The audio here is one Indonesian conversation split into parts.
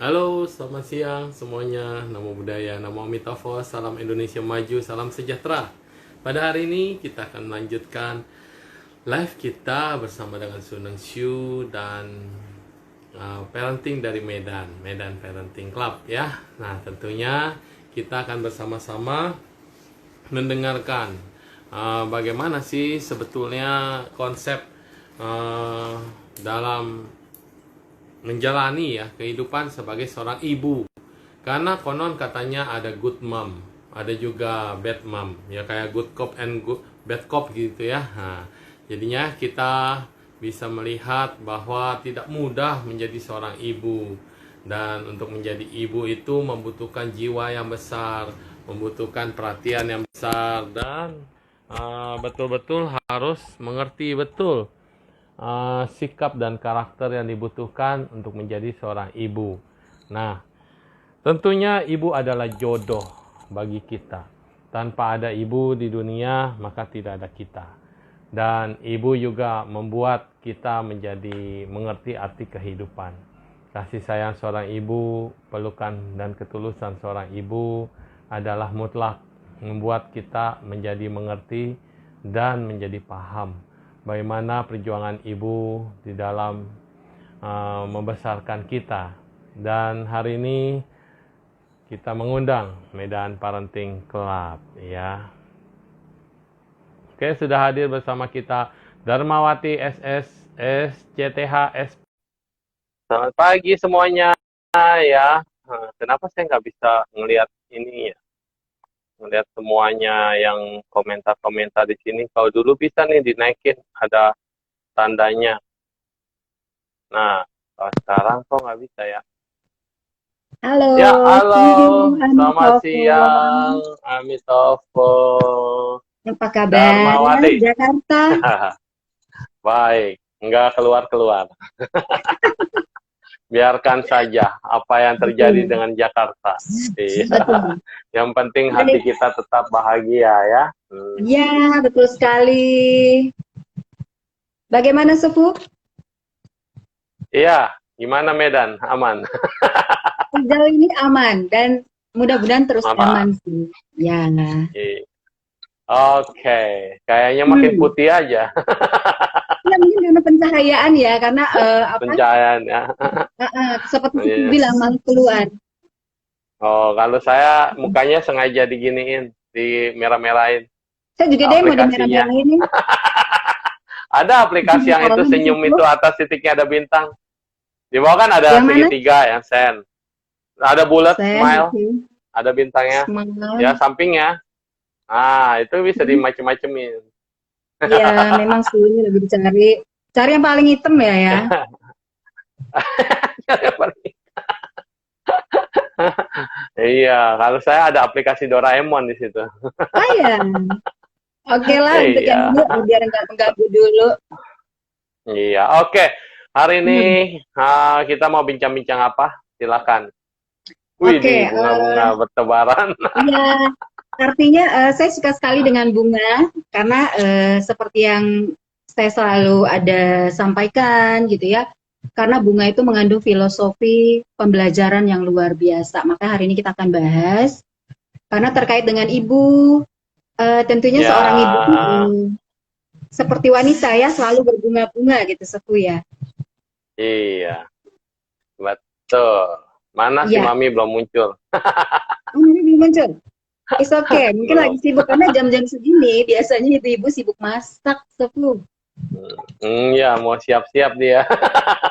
Halo, selamat siang semuanya. Namo Buddhaya, Namo Amitabha, salam Indonesia maju, salam sejahtera. Pada hari ini kita akan melanjutkan live kita bersama dengan Suneng Shu dan parenting dari Medan Parenting Club ya. Nah, tentunya kita akan bersama-sama mendengarkan bagaimana sih sebetulnya konsep dalam menjalani ya kehidupan sebagai seorang ibu. Karena konon katanya ada good mom, ada juga bad mom, ya kayak good cop and bad cop gitu ya. Nah, jadinya kita bisa melihat bahwa tidak mudah menjadi seorang ibu, dan untuk menjadi ibu itu membutuhkan jiwa yang besar, membutuhkan perhatian yang besar, dan betul-betul harus mengerti betul sikap dan karakter yang dibutuhkan untuk menjadi seorang ibu. Nah, tentunya ibu adalah jodoh bagi kita. Tanpa ada ibu di dunia, maka tidak ada kita. Dan ibu juga membuat kita menjadi mengerti arti kehidupan. Kasih sayang seorang ibu, pelukan dan ketulusan seorang ibu adalah mutlak, membuat kita menjadi mengerti dan menjadi paham bagaimana perjuangan ibu di dalam membesarkan kita. Dan hari ini kita mengundang Medan Parenting Club ya. Oke, sudah hadir bersama kita Darmawati SS SCTH S. Selamat pagi semuanya ya. Kenapa saya nggak bisa ngelihat ini ya? Ngelihat semuanya yang komentar-komentar di sini. Kalau dulu bisa nih dinaikin, ada tandanya. Nah, kalau sekarang kok nggak bisa ya? Halo, Ya, halo. Selamat Amitofo. siang, Amitofo. Apa kabar? Darmawati. Jakarta? Baik, nggak keluar-keluar. Biarkan saja apa yang terjadi Betul, dengan Jakarta. Iya. betul. Yang penting hati Jadi, kita tetap bahagia ya. ya, betul sekali. Bagaimana, Sefu? Iya, gimana Medan? Aman? Sejauh ini aman dan mudah-mudahan terus Mama. aman sih. Ya, Oke, kayaknya makin hmm. putih aja Ya mungkin karena pencahayaan ya, karena pencahayaan ya. seperti Sefu Iya. bilang malu keluar. Oh, kalau saya mukanya sengaja diginiin, di merah-merahin Saya juga deh mau aplikasinya. dimerah-merahin nih. Ada aplikasi yang itu Tolong senyum Sefu. itu atas titiknya ada bintang. Di bawah kan ada Yang mana? segitiga yang send. Ada bulat Sen, smile, oke. ada bintangnya. Ya Semangat. sampingnya. Ah, itu bisa dimacem-macemin. Iya, memang sih ini lebih dicari. Cari yang paling hitam ya ya. Iya, kalau saya ada aplikasi Doraemon di situ. Oh ya, oke lah untuk yang Iya, ini biar nggak mengganggu dulu. iya. Oke, hari ini Hmm. kita mau bincang-bincang apa? Silakan. Wih, Oke, di bunga-bunga bertebaran. ya artinya saya suka sekali dengan bunga karena seperti yang saya selalu ada sampaikan gitu ya. Karena bunga itu mengandung filosofi pembelajaran yang luar biasa. Maka hari ini kita akan bahas karena terkait dengan ibu. Tentunya Ya, seorang ibu seperti wanita ya selalu berbunga-bunga gitu Sefu ya. iya, betul. Mana si Iya, Mami belum muncul? oh, ini belum muncul. It's okay, mungkin lagi Belum. sibuk karena jam-jam segini biasanya ibu-ibu sibuk masak, Sefu. Ya, mau siap-siap dia.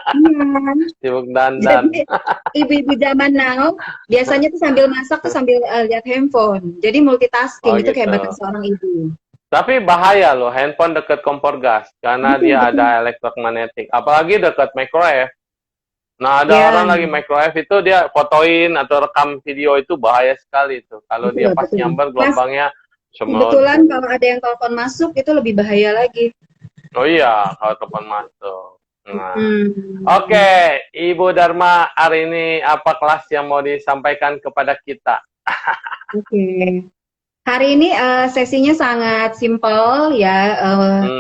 Iya. Sibuk dandan. Jadi ibu-ibu zaman now biasanya tuh sambil masak tuh sambil lihat handphone. Jadi Oh multitasking itu gitu. kehebatan seorang ibu. Tapi bahaya loh, handphone deket kompor gas. Karena Betul, dia betul. ada elektromagnetik. Apalagi deket microwave. Nah, ada Ya, orang lagi microwave itu dia fotoin atau rekam video itu bahaya sekali itu. Kalau dia betul, pas betul. nyamber Pas gelombangnya kebetulan semeledu. kalau ada yang telepon masuk itu lebih bahaya lagi. Oh iya, kalau telepon masuk. Nah, Hmm. oke, Ibu Dharma, hari ini apa kelas yang mau disampaikan kepada kita? Oke. Hari ini sesinya sangat simpel ya.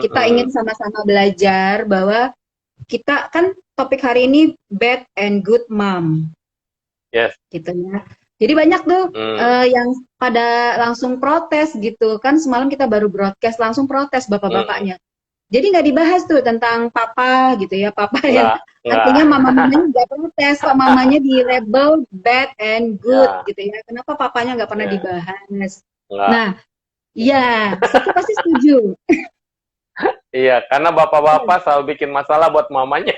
Kita ingin Mm-mm. sama-sama belajar bahwa kita kan topik hari ini bad and good mom. Yes. gitu ya. Jadi banyak tuh Hmm. yang pada langsung protes gitu kan, semalam kita baru broadcast langsung protes Hmm. bapak-bapaknya. Jadi nggak dibahas tuh tentang papa gitu ya, papa yang Nggak. artinya mama-mamanya nggak protes, kok mamanya di label bad and good Ya, gitu ya. Kenapa papanya nggak pernah ya, dibahas? nggak. Nah, iya, Sefu pasti setuju. Iya, karena bapak-bapak selalu bikin masalah buat mamanya.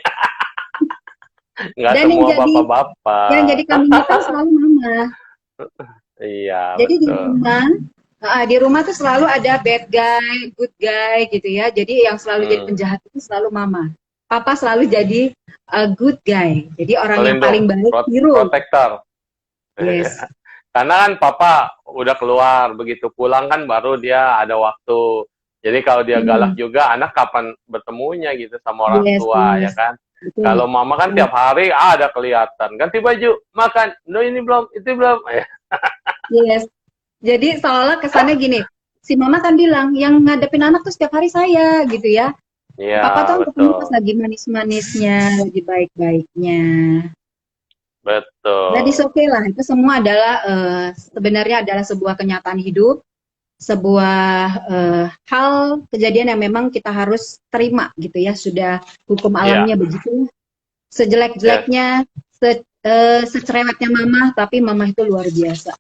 Nggak Dan semua yang jadi bapak-bapak. kambing hitam selalu mama. Iya, Jadi betul. di rumah tuh selalu ada bad guy, good guy gitu ya. Jadi yang selalu jadi Hmm. penjahat itu selalu mama. Papa selalu jadi good guy. Jadi orang yang Pelindung, paling baik, hero. protektor. Yes. Karena kan papa udah keluar, begitu pulang kan baru dia ada waktu. Jadi kalau dia galak Hmm. juga, anak kapan bertemunya gitu sama orang Yes, tua, ya yes. kan? Betul. Kalau mama kan tiap hari ada kelihatan. Ganti baju, makan. No, ini belum, itu belum. Yes. Jadi seolah kesannya gini, si mama kan bilang, yang ngadepin anak tuh setiap hari saya gitu ya. Iya, Papa tuh ketemu betul. pas lagi manis-manisnya, lagi baik-baiknya. Jadi Betul. oke lah, itu semua adalah sebenarnya adalah sebuah kenyataan hidup, sebuah hal kejadian yang memang kita harus terima gitu ya, sudah hukum Iya, alamnya begitu. yes. Sejelek-jeleknya, secerewetnya mama, tapi mama itu luar biasa.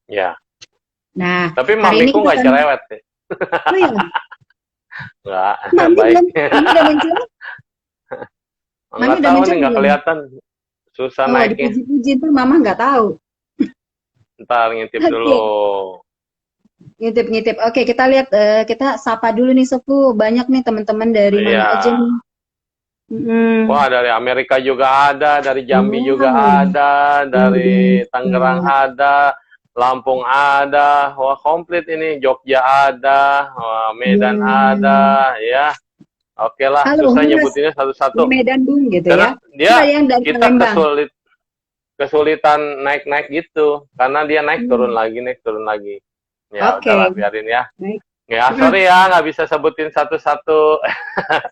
Ya. Nah, Tapi hari ini mamiku kita nggak akan, cerewet sih. oh ya, Nggak, mami baik. belum, mami udah mencoba, mami Nggak udah tahu nih, mencoba nggak belum? kelihatan. Susah Oh, naiknya. dipuji-puji tuh mama nggak tahu. Ntar ngintip dulu. Oke, ngintip-ngintip. Oke, kita lihat, kita sapa dulu nih Sepu. Banyak nih teman-teman dari Iya. mana aja nih. Mm-mm. Wah, dari Amerika juga ada, dari Jambi juga Wow, ada, luar dari Tangerang biasa. ada, Lampung ada, wah komplit ini, Jogja ada, wah, Medan Ya. ada, ya. Oke lah, Halo, susah Mas. nyebutinnya Di satu-satu. Medan, Bung, gitu Karena ya. Ada dia, yang dari kita Palembang. kesulitan naik-naik gitu. Karena dia Hmm. naik turun lagi. Ya Oke, udahlah, biarin ya. baik. Ya, Mm. sorry ya, nggak bisa sebutin satu-satu.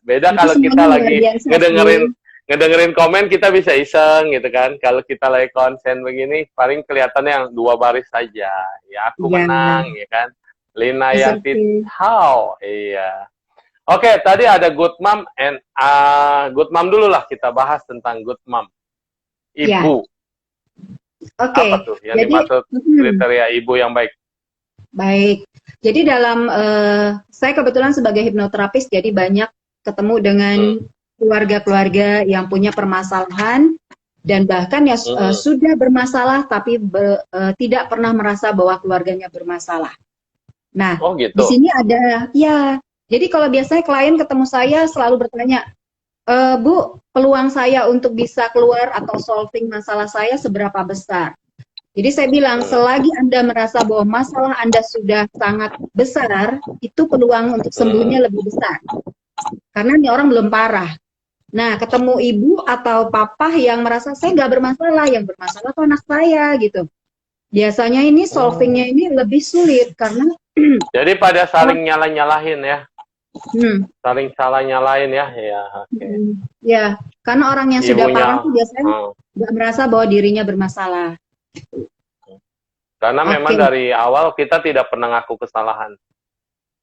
Beda Tapi kalau kita semuanya luar lagi biasa ngedengerin sih. ngedengerin komen, kita bisa iseng gitu kan. Kalau kita lagi konsen begini paling kelihatannya yang dua baris saja. Ya aku Ya, menang ya kan. Lina it's Yanti okay. how? Iya. Oke, tadi ada good mom and good mom dulu lah, kita bahas tentang good mom. Ya, Ibu. Apa oke. tuh yang Jadi, dimaksud kriteria ibu yang baik? baik. Jadi dalam saya kebetulan sebagai hipnoterapis, jadi banyak ketemu dengan Hmm. keluarga-keluarga yang punya permasalahan dan bahkan ya Hmm. sudah bermasalah tapi tidak pernah merasa bahwa keluarganya bermasalah. Nah, Oh di gitu. sini ada ya. Jadi kalau biasanya klien ketemu saya selalu bertanya, Bu, peluang saya untuk bisa keluar atau solving masalah saya seberapa besar? Jadi saya bilang, Hmm. selagi Anda merasa bahwa masalah Anda sudah sangat besar, itu peluang untuk sembuhnya lebih besar. Karena ini orang belum parah. Nah, ketemu ibu atau papa yang merasa saya nggak bermasalah, yang bermasalah tuh anak saya gitu. Biasanya ini solvingnya ini lebih sulit karena Jadi pada saling nyalah-nyalahin ya. hmm, Saling salah nyalain ya. Ya, oke. ya, karena orang yang sudah Ibunya. parah tuh biasanya nggak merasa bahwa dirinya bermasalah. Karena memang Oke, dari awal kita tidak pernah ngaku kesalahan.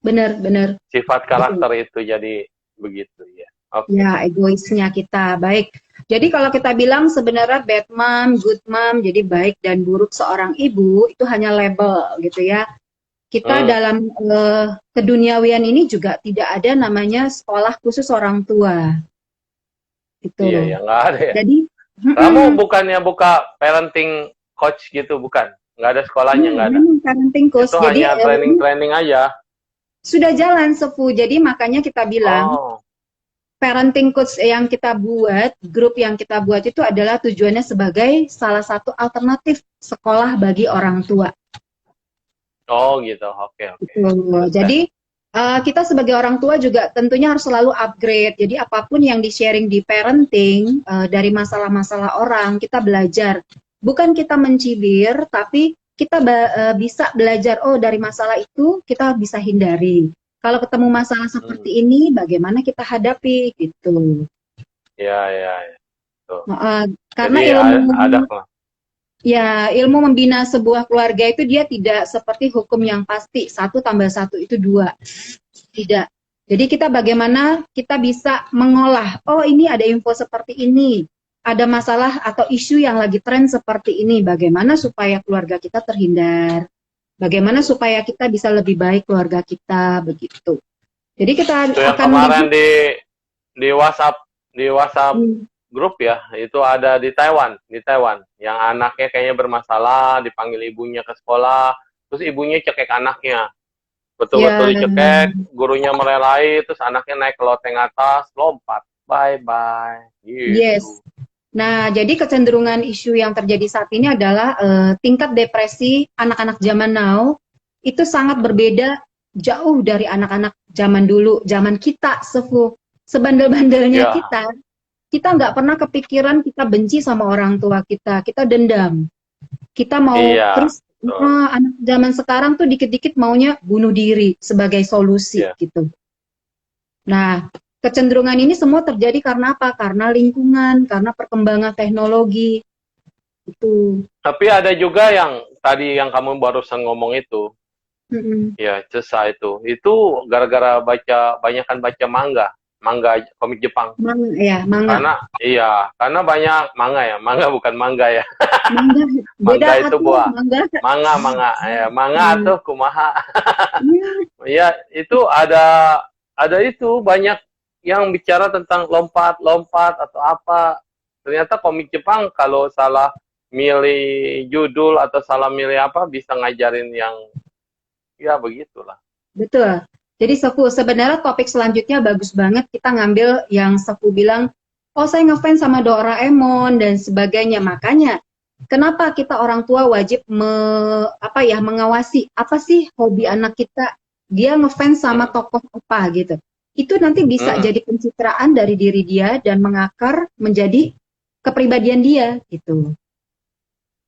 benar-benar. Sifat karakter itu jadi begitu ya. Oke. Ya, egoisnya kita. Baik. Jadi kalau kita bilang sebenarnya bad mom, good mom, jadi baik dan buruk seorang ibu itu hanya label gitu ya. Kita dalam keduniawian ini juga tidak ada namanya sekolah khusus orang tua. Gitu. Iya, ya nggak ada ya. Jadi, Kamu bukannya buka parenting coach gitu, bukan? Nggak ada sekolahnya, nggak ada. memang parenting coach. Itu Jadi hanya training-training aja. sudah jalan Sefu. Jadi makanya kita bilang Oh, parenting coach yang kita buat, grup yang kita buat itu adalah tujuannya sebagai salah satu alternatif sekolah bagi orang tua. oh gitu. Oke, oke. Jadi kita sebagai orang tua juga tentunya harus selalu upgrade. Jadi apapun yang di-sharing di parenting dari masalah-masalah orang, kita belajar. Bukan kita mencibir, tapi kita bisa belajar, oh dari masalah itu kita bisa hindari. Kalau ketemu masalah seperti ini, bagaimana kita hadapi gitu. Ya, ya, ya. gitu. Karena Jadi ada ilmu membina sebuah keluarga itu dia tidak seperti hukum yang pasti 1+1 itu 2. Tidak. Jadi kita bagaimana kita bisa mengolah, oh ini ada info seperti ini, ada masalah atau isu yang lagi tren seperti ini, bagaimana supaya keluarga kita terhindar, bagaimana supaya kita bisa lebih baik keluarga kita, begitu. Jadi kita itu yang akan kemarin di WhatsApp grup ya, itu ada di Taiwan yang anaknya kayaknya bermasalah, dipanggil ibunya ke sekolah, terus ibunya cekek anaknya, betul-betul dicekek, gurunya merelai, terus anaknya naik ke loteng atas, lompat, bye gitu. Yes. Nah, jadi kecenderungan isu yang terjadi saat ini adalah tingkat depresi anak-anak zaman now itu sangat berbeda jauh dari anak-anak zaman dulu, zaman kita, sebandel-bandelnya kita nggak pernah kepikiran kita benci sama orang tua kita dendam, kita mau terus anak zaman sekarang tuh dikit-dikit maunya bunuh diri sebagai solusi gitu. Nah, kecenderungan ini semua terjadi karena apa? Karena lingkungan, karena perkembangan teknologi itu. Tapi ada juga yang tadi yang kamu barusan ngomong itu, ya Cesa itu gara-gara banyakan baca manga komik Jepang. Manga. Karena banyak manga bukan manga ya. Manga itu buah. Manga tuh kumaha. Ya, itu ada itu banyak yang bicara tentang lompat atau apa. Ternyata komik Jepang kalau salah milih judul atau salah milih apa bisa ngajarin yang ya begitulah. Betul. Jadi Sefu, sebenarnya topik selanjutnya bagus banget, kita ngambil yang Sefu bilang, oh saya ngefans sama Doraemon dan sebagainya. Makanya, kenapa kita orang tua wajib mengawasi, apa sih hobi anak kita, dia ngefans sama tokoh apa gitu. Itu nanti bisa jadi pencitraan dari diri dia dan mengakar menjadi kepribadian dia gitu.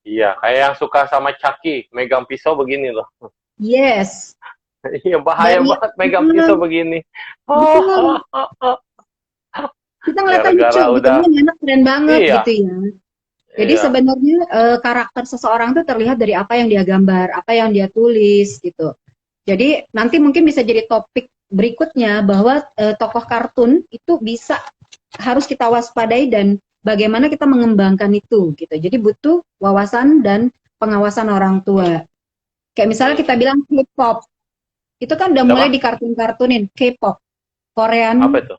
Iya, kayak yang suka sama Chucky, megang pisau begini loh. Yes. Iya, bahaya banget megang pisau begini. Kita ngeliatnya lucu gitu, anak keren banget gitu ya. Jadi sebenarnya karakter seseorang itu terlihat dari apa yang dia gambar, apa yang dia tulis gitu. Jadi nanti mungkin bisa jadi topik berikutnya bahwa tokoh kartun itu harus kita waspadai dan bagaimana kita mengembangkan itu gitu. Jadi butuh wawasan dan pengawasan orang tua. Kayak misalnya kita bilang K-pop. Itu kan udah mulai di kartun-kartunin K-pop, Korean. Apa itu?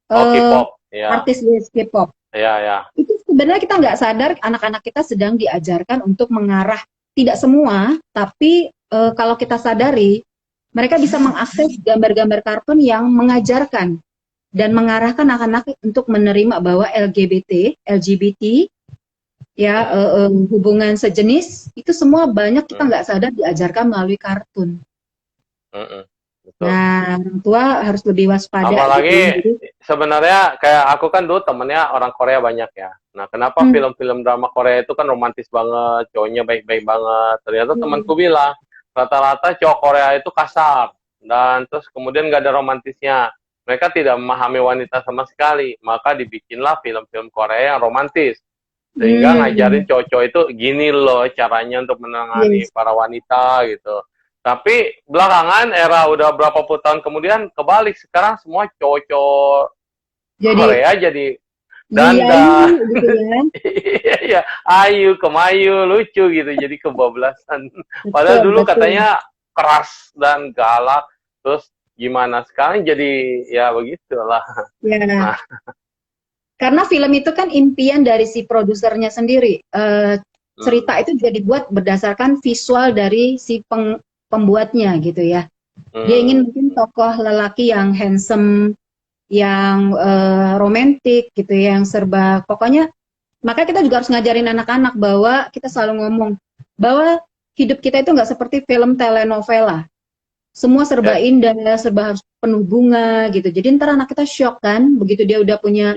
K-pop, artis K-pop. Ya. Itu sebenarnya kita nggak sadar anak-anak kita sedang diajarkan untuk mengarah, tidak semua, tapi kalau kita sadari, mereka bisa mengakses gambar-gambar kartun yang mengajarkan dan mengarahkan anak-anak untuk menerima bahwa LGBT, hubungan sejenis, itu semua banyak kita nggak sadar diajarkan melalui kartun. Betul. Nah, orang tua harus lebih waspada. Apalagi sebenarnya kayak aku kan dulu temennya orang Korea banyak ya. Nah, kenapa film-film drama Korea itu kan romantis banget, cowoknya baik-baik banget. Ternyata temanku bilang rata-rata cowok Korea itu kasar dan terus kemudian nggak ada romantisnya. Mereka tidak memahami wanita sama sekali, maka dibikinlah film-film Korea yang romantis. Sehingga ngajarin cowok-cowok itu gini loh caranya untuk menangani para wanita gitu. Tapi belakangan era udah berapa puluh tahun kemudian kebalik, sekarang semua cowok-cowok Korea jadi dandan, iya, ayu, kemayu, lucu gitu, jadi kebablasan. Padahal dulu katanya keras dan galak, terus gimana sekarang jadi ya begitulah. Nah. Karena film itu kan impian dari si produsernya sendiri. Cerita itu juga dibuat berdasarkan visual dari si pembuatnya gitu ya. Dia ingin mungkin tokoh lelaki yang handsome, yang romantis gitu, yang serba pokoknya. Maka kita juga harus ngajarin anak-anak bahwa kita selalu ngomong bahwa hidup kita itu nggak seperti film telenovela. Semua serba indah, serba harus penuh bunga gitu. Jadi ntar anak kita shock kan, begitu dia udah punya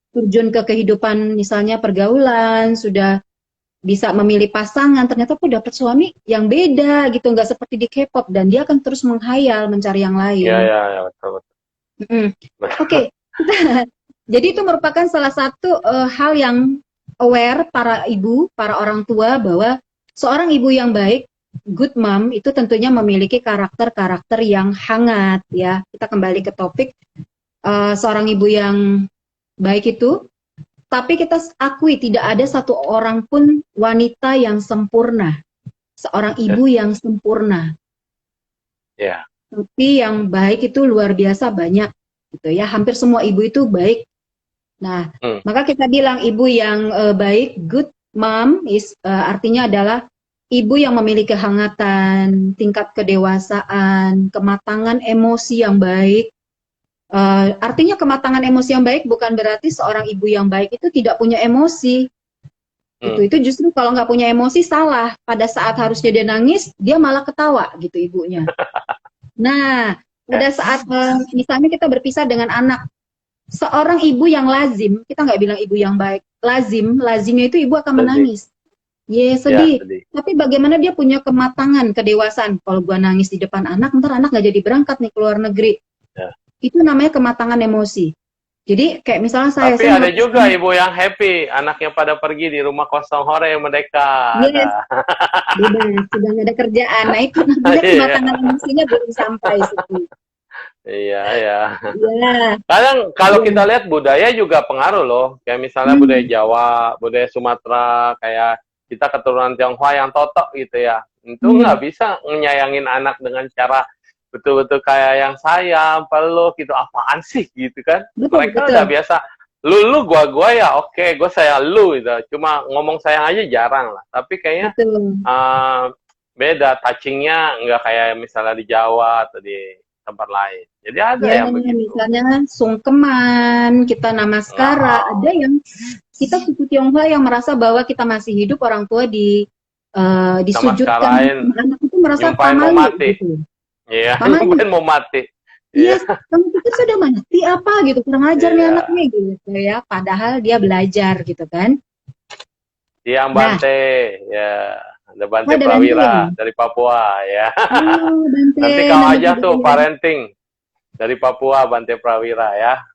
terjun ke kehidupan misalnya pergaulan, sudah bisa memilih pasangan, ternyata aku dapat suami yang beda gitu, nggak seperti di K-pop, dan dia akan terus menghayal mencari yang lain. Iya, betul. Oke, Jadi itu merupakan salah satu hal yang aware para ibu, para orang tua bahwa seorang ibu yang baik, good mom itu tentunya memiliki karakter-karakter yang hangat ya. Kita kembali ke topik seorang ibu yang baik itu, tapi kita akui tidak ada satu orang pun wanita yang sempurna, seorang ibu yang sempurna. Ya. Tapi yang baik itu luar biasa banyak gitu ya. Hampir semua ibu itu baik. Nah, maka kita bilang ibu yang baik, good mom artinya adalah ibu yang memiliki kehangatan, tingkat kedewasaan, kematangan emosi yang baik. Artinya kematangan emosi yang baik bukan berarti seorang ibu yang baik itu tidak punya emosi. Itu justru kalau nggak punya emosi salah. Pada saat harusnya dia nangis, dia malah ketawa gitu ibunya. Nah, pada saat misalnya kita berpisah dengan anak, seorang ibu yang lazim, kita nggak bilang ibu yang baik, lazimnya itu ibu akan menangis. Sedih. Sedih. Tapi bagaimana dia punya kematangan, kedewasaan. Kalau gua nangis di depan anak, ntar anak nggak jadi berangkat nih ke luar negeri. Ya. Itu namanya kematangan emosi. Jadi kayak misalnya Tapi ada juga ibu yang happy, anaknya pada pergi di rumah kosong hore mereka. Yes. Bebas, sedang ada kerjaan. Nah itu namanya kematangan emosinya belum sampai situ. Iya. Ya. Kadang kalau kita lihat budaya juga pengaruh loh. Kayak misalnya budaya Jawa, budaya Sumatera, kayak kita keturunan Tionghoa yang totok gitu ya. Itu nggak bisa nyayangin anak dengan cara betul-betul kayak yang sayang, peluk gitu. Apaan sih gitu kan? Mereka udah biasa. Lu gua ya oke, gua sayang lu gitu. Cuma ngomong sayang aja jarang lah. Tapi kayaknya beda, touchingnya nggak kayak misalnya di Jawa atau di tempat lain. Jadi ada yang begitu. Misalnya sungkeman, kita namaskara, ada yang kita suku Tionghoa yang merasa bahwa kita masih hidup, orang tua disujudkan, anak itu merasa pamali gitu. Iya, nyumpain mau mati. Iya, kamu pikir sudah mati apa gitu, kurang ajar nih anaknya gitu ya. Padahal dia belajar gitu kan. Yang Bante, ya. Ada Bante Prawira dari Papua ya. Nanti kau aja tuh parenting dari Papua, Bante Prawira ya.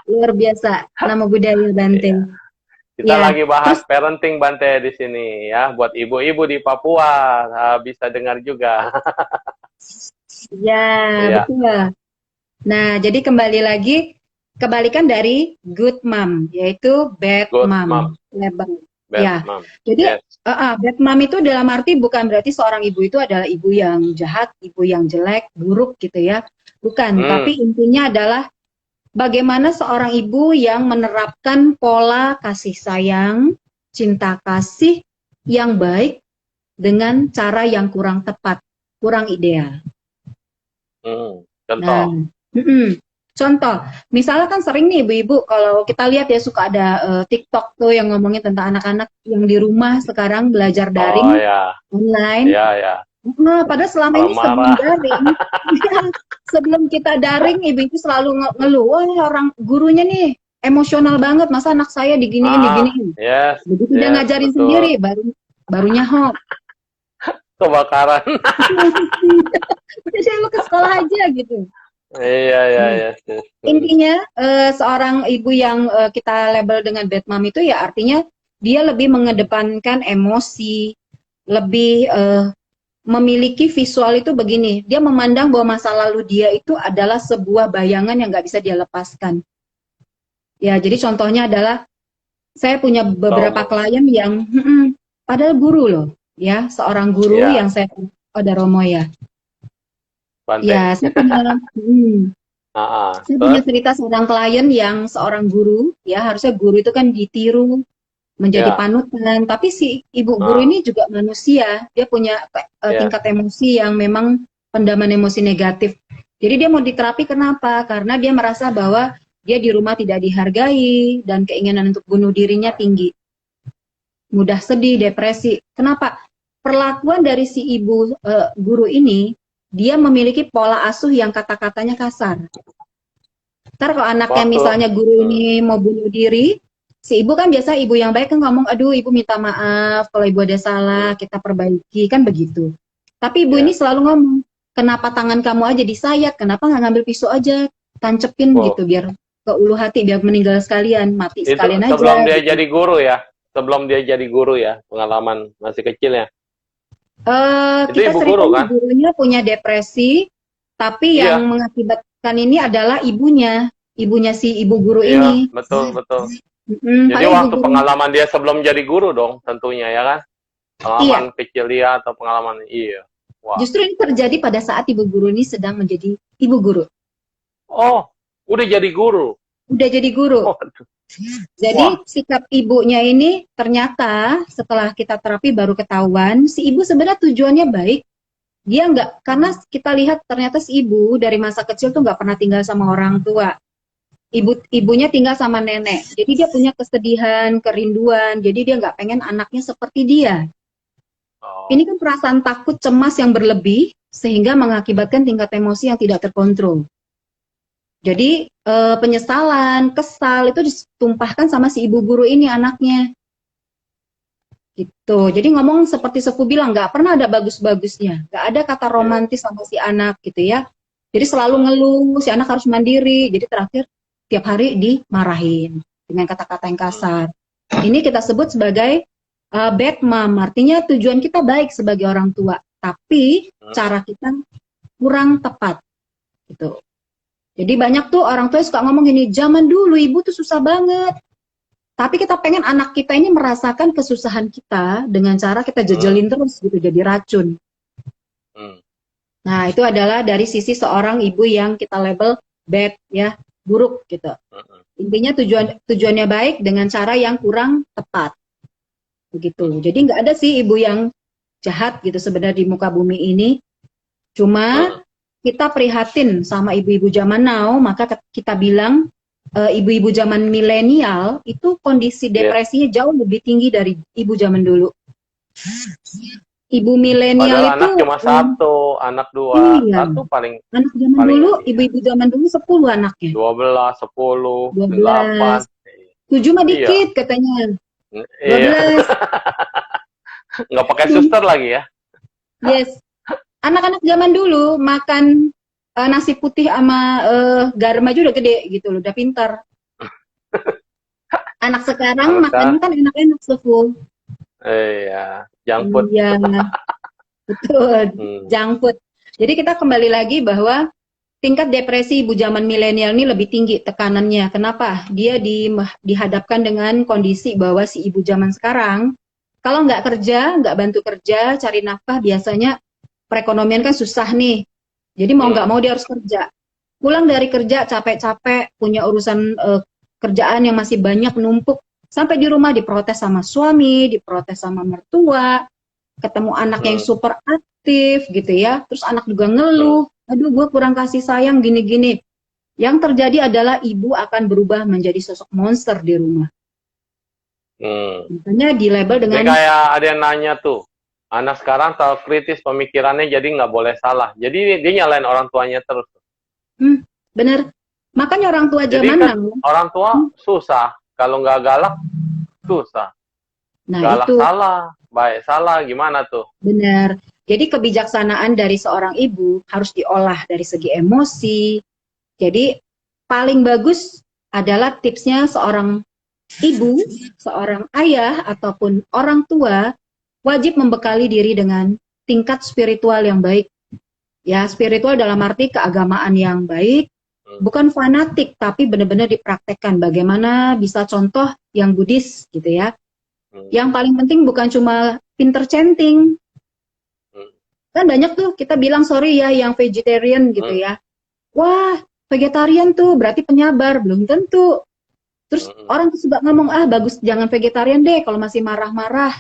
Luar biasa nama budaya Bante. Iya. Kita lagi bahas parenting Bante di sini ya, buat ibu-ibu di Papua bisa dengar juga. Ya, betul. Nah, jadi kebalikan dari good mom, yaitu bad mom. Mom. Jadi bad mom itu dalam arti bukan berarti seorang ibu itu adalah ibu yang jahat, ibu yang jelek, buruk gitu ya. Bukan, tapi intinya adalah bagaimana seorang ibu yang menerapkan pola kasih sayang, cinta kasih yang baik dengan cara yang kurang tepat, kurang ideal. Contoh. Contoh, misalnya kan sering nih ibu-ibu kalau kita lihat ya suka ada TikTok tuh yang ngomongin tentang anak-anak yang di rumah sekarang belajar daring online. Nah, padahal selama ini sebelum kita daring ibu itu selalu ngeluh, wah orang gurunya nih emosional banget, masa anak saya diginiin. Begitu dia ngajarin sendiri barunya hoax. Kebakaran. Udah saya mau ke sekolah aja gitu. Iya. Intinya seorang ibu yang kita label dengan bad mom itu ya artinya dia lebih mengedepankan emosi, lebih memiliki visual itu begini. Dia memandang bahwa masa lalu dia itu adalah sebuah bayangan yang nggak bisa dia lepaskan. Ya, jadi contohnya adalah saya punya beberapa klien yang padahal guru loh, ya seorang guru yang saya Romo ya. Bante. Ya, saya punya cerita seorang klien yang seorang guru, ya harusnya guru itu kan ditiru, menjadi panutan, tapi si ibu guru ini juga manusia, dia punya tingkat emosi yang memang pendaman emosi negatif. Jadi dia mau diterapi kenapa? Karena dia merasa bahwa dia di rumah tidak dihargai dan keinginan untuk bunuh dirinya tinggi. Mudah sedih, depresi. Kenapa? Perlakuan dari si ibu guru ini, dia memiliki pola asuh yang kata-katanya kasar. Ntar kalau anaknya misalnya guru ini mau bunuh diri, si ibu kan biasa ibu yang baik kan ngomong, aduh ibu minta maaf kalau ibu ada salah, kita perbaiki, kan begitu. Tapi ibu ini selalu ngomong, kenapa tangan kamu aja disayat, kenapa nggak ngambil pisau aja, tancepin gitu, biar ke ulu hati biar meninggal sekalian, mati Itu sekalian sebelum aja. dia Gitu. jadi guru ya? Sebelum dia jadi guru ya, pengalaman masih kecil ya? Itu Kita ibu guru ceritanya kan? gurunya punya depresi, tapi Iya, yang mengakibatkan ini adalah ibunya si ibu guru iya, ini. betul, betul. Jadi Padahal ibu waktu guru, pengalaman dia sebelum jadi guru dong, tentunya ya kan? iya, Pengalaman kecil dia atau pengalaman, iya. Wah. justru ini terjadi pada saat ibu guru ini sedang menjadi ibu guru, Oh, udah jadi guru. udah jadi guru. Oh, aduh. Jadi Wah, sikap ibunya ini ternyata setelah kita terapi baru ketahuan si ibu sebenarnya tujuannya baik. Dia nggak, karena kita lihat ternyata si ibu dari masa kecil tuh nggak pernah tinggal sama orang tua. Ibunya tinggal sama nenek. Jadi dia punya kesedihan, kerinduan. Jadi dia nggak pengen anaknya seperti dia. oh, Ini kan perasaan takut, cemas yang berlebih sehingga mengakibatkan tingkat emosi yang tidak terkontrol. Jadi penyesalan, kesal itu ditumpahkan sama si ibu guru ini anaknya. Gitu. Jadi ngomong seperti sepupu bilang, nggak pernah ada bagus-bagusnya. Nggak ada kata romantis sama si anak gitu ya. Jadi selalu ngeluh, si anak harus mandiri. Jadi terakhir tiap hari dimarahin dengan kata-kata yang kasar. Ini kita sebut sebagai bad mom. Artinya tujuan kita baik sebagai orang tua, tapi cara kita kurang tepat. Gitu. Jadi banyak tuh orang tua suka ngomong gini, zaman dulu ibu tuh susah banget. Tapi kita pengen anak kita ini merasakan kesusahan kita dengan cara kita jejelin terus gitu, jadi racun. Nah, itu adalah dari sisi seorang ibu yang kita label bad ya, buruk gitu. Intinya tujuannya baik dengan cara yang kurang tepat. Begitu. Jadi nggak ada sih ibu yang jahat gitu sebenarnya di muka bumi ini. Cuma kita prihatin sama ibu-ibu zaman now, maka kita bilang ibu-ibu zaman milenial itu kondisi depresinya jauh lebih tinggi dari ibu zaman dulu. Ibu milenial padahal itu anak cuma satu, anak dua, iya, satu paling anak zaman paling dulu, iya. ibu-ibu zaman dulu 10 anaknya. 12, 10, 12. 8. 7 mah Iya. dikit katanya. Iya. 12. Nggak pakai suster lagi ya? Yes. Anak-anak zaman dulu makan nasi putih sama garam aja udah gede gitu loh, udah pintar. Anak sekarang makannya kan enak-enak sefu. Iya, junk food. Iya, betul, junk food. Jadi kita kembali lagi bahwa tingkat depresi ibu zaman milenial ini lebih tinggi tekanannya. Kenapa? Dia dihadapkan dengan kondisi bahwa si ibu zaman sekarang, kalau nggak kerja, nggak bantu kerja, cari nafkah, biasanya perekonomian kan susah nih. Jadi mau nggak mau dia harus kerja. Pulang dari kerja capek-capek, punya urusan kerjaan yang masih banyak numpuk. Sampai di rumah diprotes sama suami, diprotes sama mertua, ketemu anak yang super aktif gitu ya. Terus anak juga ngeluh, aduh gue kurang kasih sayang gini-gini. Yang terjadi adalah ibu akan berubah menjadi sosok monster di rumah. Makanya di label dengan... Ini kayak ada yang nanya tuh, anak sekarang terlalu kritis pemikirannya jadi nggak boleh salah. Jadi dia nyalain orang tuanya terus. Bener. Makanya orang tua jadi zaman kan now, orang tua susah. Kalau nggak galak, susah. nah galak itu salah, baik salah, gimana tuh? benar. Jadi kebijaksanaan dari seorang ibu harus diolah dari segi emosi. Jadi paling bagus adalah tipsnya seorang ibu, seorang ayah ataupun orang tua wajib membekali diri dengan tingkat spiritual yang baik. Ya, spiritual dalam arti keagamaan yang baik, bukan fanatik, tapi benar-benar dipraktekkan. Bagaimana bisa contoh yang Buddhis gitu ya. Yang paling penting bukan cuma pinter chanting. Kan banyak tuh kita bilang sorry ya yang vegetarian gitu ya. Wah, vegetarian tuh berarti penyabar, belum tentu. Terus orang tuh suka ngomong, bagus jangan vegetarian deh kalau masih marah-marah.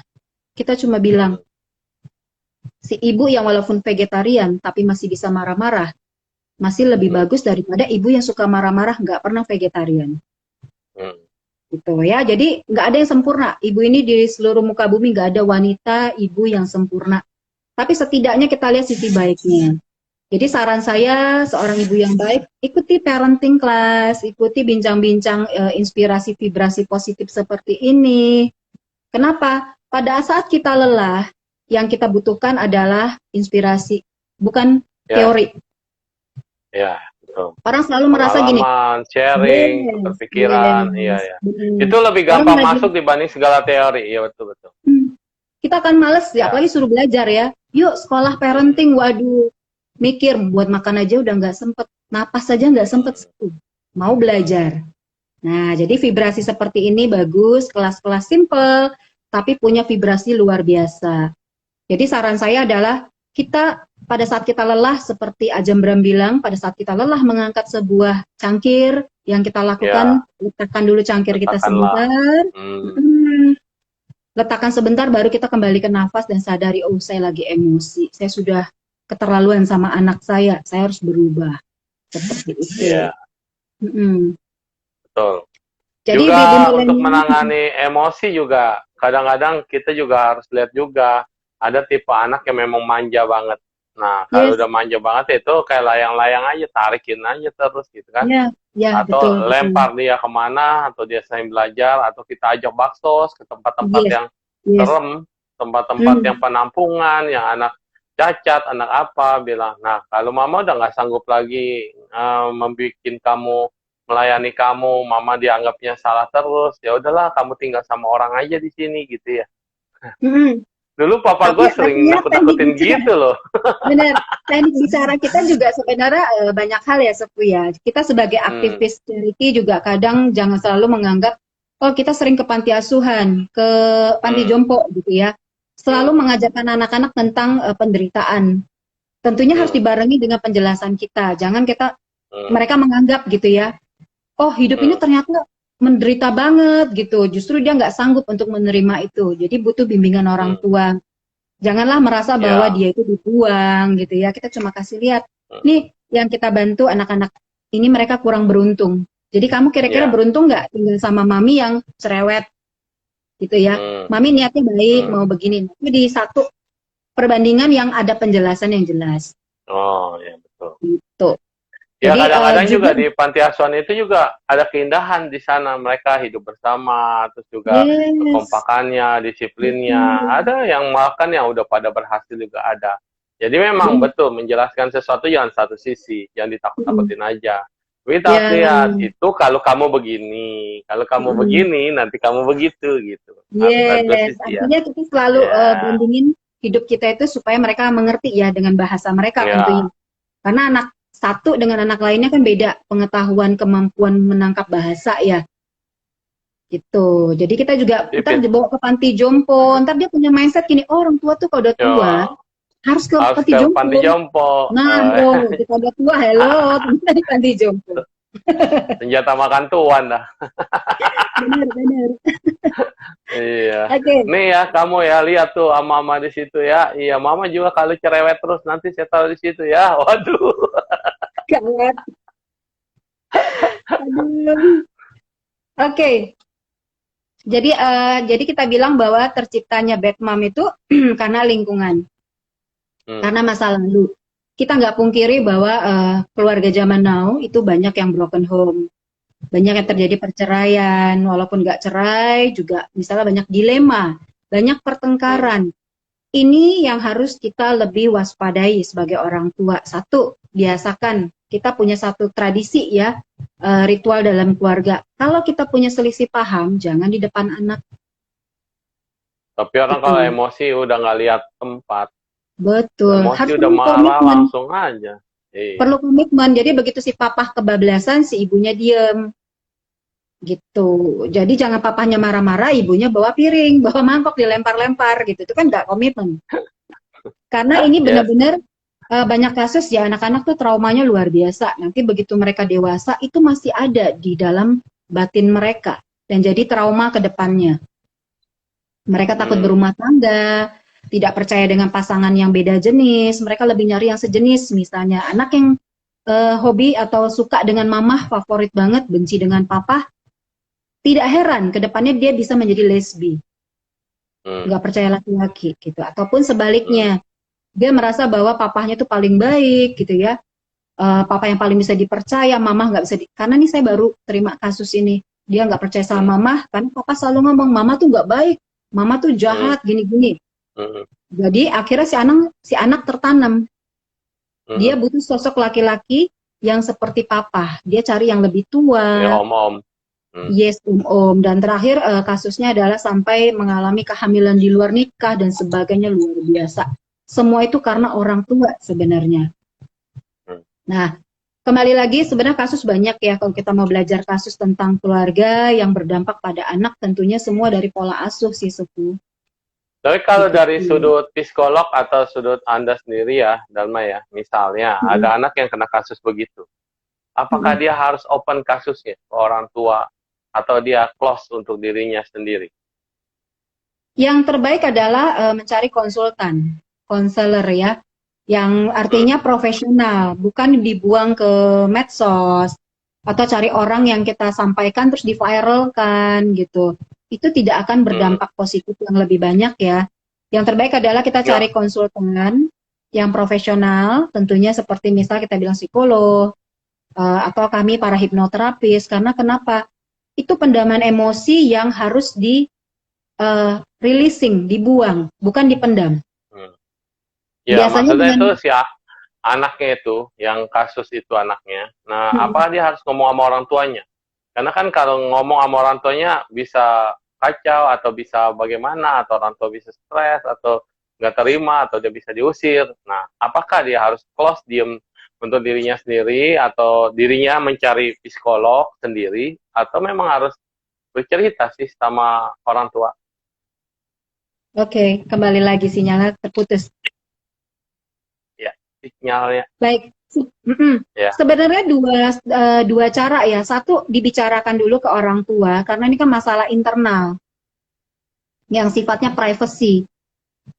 Kita cuma bilang, si ibu yang walaupun vegetarian tapi masih bisa marah-marah, masih lebih bagus daripada ibu yang suka marah-marah nggak pernah vegetarian. Gitu ya, jadi nggak ada yang sempurna. Ibu ini di seluruh muka bumi nggak ada wanita ibu yang sempurna. Tapi setidaknya kita lihat sisi baiknya. Jadi saran saya, seorang ibu yang baik, ikuti parenting class, ikuti bincang-bincang inspirasi vibrasi positif seperti ini. Kenapa? Pada saat kita lelah, yang kita butuhkan adalah inspirasi, bukan teori. Ya, betul. Orang selalu merasa gini, Pengalaman, sharing, yes, berpikiran, iya, yes, iya. benar. Itu lebih Orang gampang lagi, masuk dibanding segala teori, iya betul, betul. kita akan males ya, Ya. apalagi suruh belajar ya. Yuk sekolah parenting, waduh, mikir buat makan aja udah nggak sempet, napas aja nggak sempet, mau belajar. Nah, jadi vibrasi seperti ini bagus, kelas-kelas simple, tapi punya vibrasi luar biasa. Jadi saran saya adalah kita pada saat kita lelah, seperti Ajam Bram bilang, pada saat kita lelah mengangkat sebuah cangkir, yang kita lakukan, letakkan dulu cangkir kita Letakkanlah. sebentar, letakkan sebentar, baru kita kembali ke nafas dan sadari, oh saya lagi emosi, saya sudah keterlaluan sama anak saya harus berubah. Seperti itu. Iya, betul. Jadi Juga ibu untuk milenial, menangani emosi juga, kadang-kadang kita juga harus lihat juga, ada tipe anak yang memang manja banget. Nah, kalau yes, udah manja banget itu kayak layang-layang aja, tarikin aja terus gitu kan. ya, Atau betul, lempar dia kemana, atau dia sering belajar, atau kita ajak baksos ke tempat-tempat yes, yang yes, serem, tempat-tempat yang penampungan, yang anak cacat, anak apa, bilang, nah kalau mama udah nggak sanggup lagi membuat kamu, melayani kamu, mama dianggapnya salah terus, ya udahlah kamu tinggal sama orang aja di sini gitu ya. Dulu papa Tapi gue sering artinya nakut-nakutin teknik bicara, gitu loh. benar, teknik bicara kita juga sebenarnya banyak hal ya Sepu ya. Kita sebagai aktivis charity juga kadang jangan selalu menganggap, oh kita sering ke panti asuhan, ke panti jompo gitu ya. Selalu mengajarkan anak-anak tentang penderitaan. Tentunya harus dibarengi dengan penjelasan kita. Jangan kita, mereka menganggap gitu ya, oh hidup ini ternyata menderita banget gitu, justru dia nggak sanggup untuk menerima itu, jadi butuh bimbingan orang tua. Janganlah merasa bahwa dia itu dibuang gitu ya, kita cuma kasih lihat, nih yang kita bantu anak-anak ini mereka kurang beruntung, jadi kamu kira-kira beruntung nggak tinggal sama mami yang cerewet gitu ya, mami niatnya baik mau begini, tapi di satu perbandingan yang ada penjelasan yang jelas. Oh ya betul. Gitu. Ya Jadi, kadang-kadang juga di panti asuhan itu juga ada keindahan di sana, mereka hidup bersama, terus juga kekompakannya, disiplinnya, ada yang makan yang udah pada berhasil juga ada. Jadi memang betul menjelaskan sesuatu jangan satu sisi, jangan ditakut-takutin aja. Kita harus lihat itu kalau kamu begini, kalau kamu begini nanti kamu begitu gitu. Yes, artinya kita selalu bandingin hidup kita itu supaya mereka mengerti ya dengan bahasa mereka tentunya. Karena anak satu dengan anak lainnya kan beda pengetahuan, kemampuan menangkap bahasa ya. Gitu. Jadi kita juga ntar dibawa ke panti jompo, ntar dia punya mindset gini, oh orang tua tuh kalau udah tua harus ke panti jompo. Nah, bro, kita udah tua, hello, di panti jompo. Senjata makan tuan dah. Benar. Iya. Nih ya kamu ya lihat tuh mama di situ ya. Iya mama juga kalau cerewet terus nanti saya taruh di situ ya. Waduh. Gawat. Oke. Jadi kita bilang bahwa terciptanya bad mom itu karena lingkungan, karena masa lalu. Kita nggak pungkiri bahwa keluarga zaman now itu banyak yang broken home, banyak yang terjadi perceraian, walaupun nggak cerai juga misalnya banyak dilema, banyak pertengkaran. Ini yang harus kita lebih waspadai sebagai orang tua. Satu, biasakan kita punya satu tradisi ya, ritual dalam keluarga. Kalau kita punya selisih paham, jangan di depan anak. Tapi orang kalau emosi udah nggak lihat tempat. Betul. Emosi harus udah marah komitmen. langsung aja. Perlu komitmen. Jadi begitu si papa kebablasan, si ibunya diem. Gitu. Jadi jangan papahnya marah-marah, ibunya bawa piring, bawa mangkok dilempar-lempar gitu. Itu kan nggak komitmen. Karena ini benar-benar banyak kasus ya anak-anak tuh traumanya luar biasa. Nanti begitu mereka dewasa itu masih ada di dalam batin mereka dan jadi trauma ke depannya. Mereka takut berumah tangga, tidak percaya dengan pasangan yang beda jenis, mereka lebih nyari yang sejenis. Misalnya anak yang hobi atau suka dengan mamah, favorit banget, benci dengan papa, tidak heran ke depannya dia bisa menjadi lesbi, nggak percaya laki-laki gitu. Ataupun sebaliknya, dia merasa bahwa papahnya itu paling baik gitu ya, papa yang paling bisa dipercaya, mamah nggak bisa karena nih saya baru terima kasus ini, dia nggak percaya sama mamah karena papa selalu ngomong mama tuh nggak baik, mama tuh jahat gini-gini. Jadi akhirnya si anak tertanam. Dia butuh sosok laki-laki yang seperti papa, dia cari yang lebih Ya, tua. om-om. Yes, om. Dan terakhir kasusnya adalah sampai mengalami kehamilan di luar nikah dan sebagainya, luar biasa. Semua itu karena orang tua sebenarnya. Nah, kembali lagi sebenarnya kasus banyak ya kalau kita mau belajar kasus tentang keluarga yang berdampak pada anak, tentunya semua dari pola asuh sih, Suku. Tapi kalau Gitu. dari sudut psikolog atau sudut Anda sendiri ya, Dalma ya, misalnya ada anak yang kena kasus begitu. Apakah dia harus open kasusnya ke orang tua atau dia close untuk dirinya sendiri? Yang terbaik adalah mencari konsultan, konselor ya, yang artinya profesional, bukan dibuang ke medsos atau cari orang yang kita sampaikan terus diviralkan gitu. Itu tidak akan berdampak positif yang lebih banyak ya. Yang terbaik adalah kita cari konsultan yang profesional, tentunya seperti misal kita bilang psikolog, atau kami para hipnoterapis, karena kenapa? Itu pendaman emosi yang harus di releasing, dibuang, bukan dipendam. Ya, Biasanya maksudnya dengan, itu si anaknya itu, yang kasus itu anaknya. Nah, apakah dia harus ngomong sama orang tuanya? Karena kan kalau ngomong sama orang tuanya bisa kacau atau bisa bagaimana, atau orang tua bisa stres atau nggak terima atau dia bisa diusir. Nah, apakah dia harus close diem untuk dirinya sendiri atau dirinya mencari psikolog sendiri atau memang harus bercerita sih sama orang tua? Oke, kembali lagi sinyalnya terputus. Ya, sinyalnya. Baik, Ya. sebenarnya dua cara ya. Satu, dibicarakan dulu ke orang tua, karena ini kan masalah internal yang sifatnya privacy.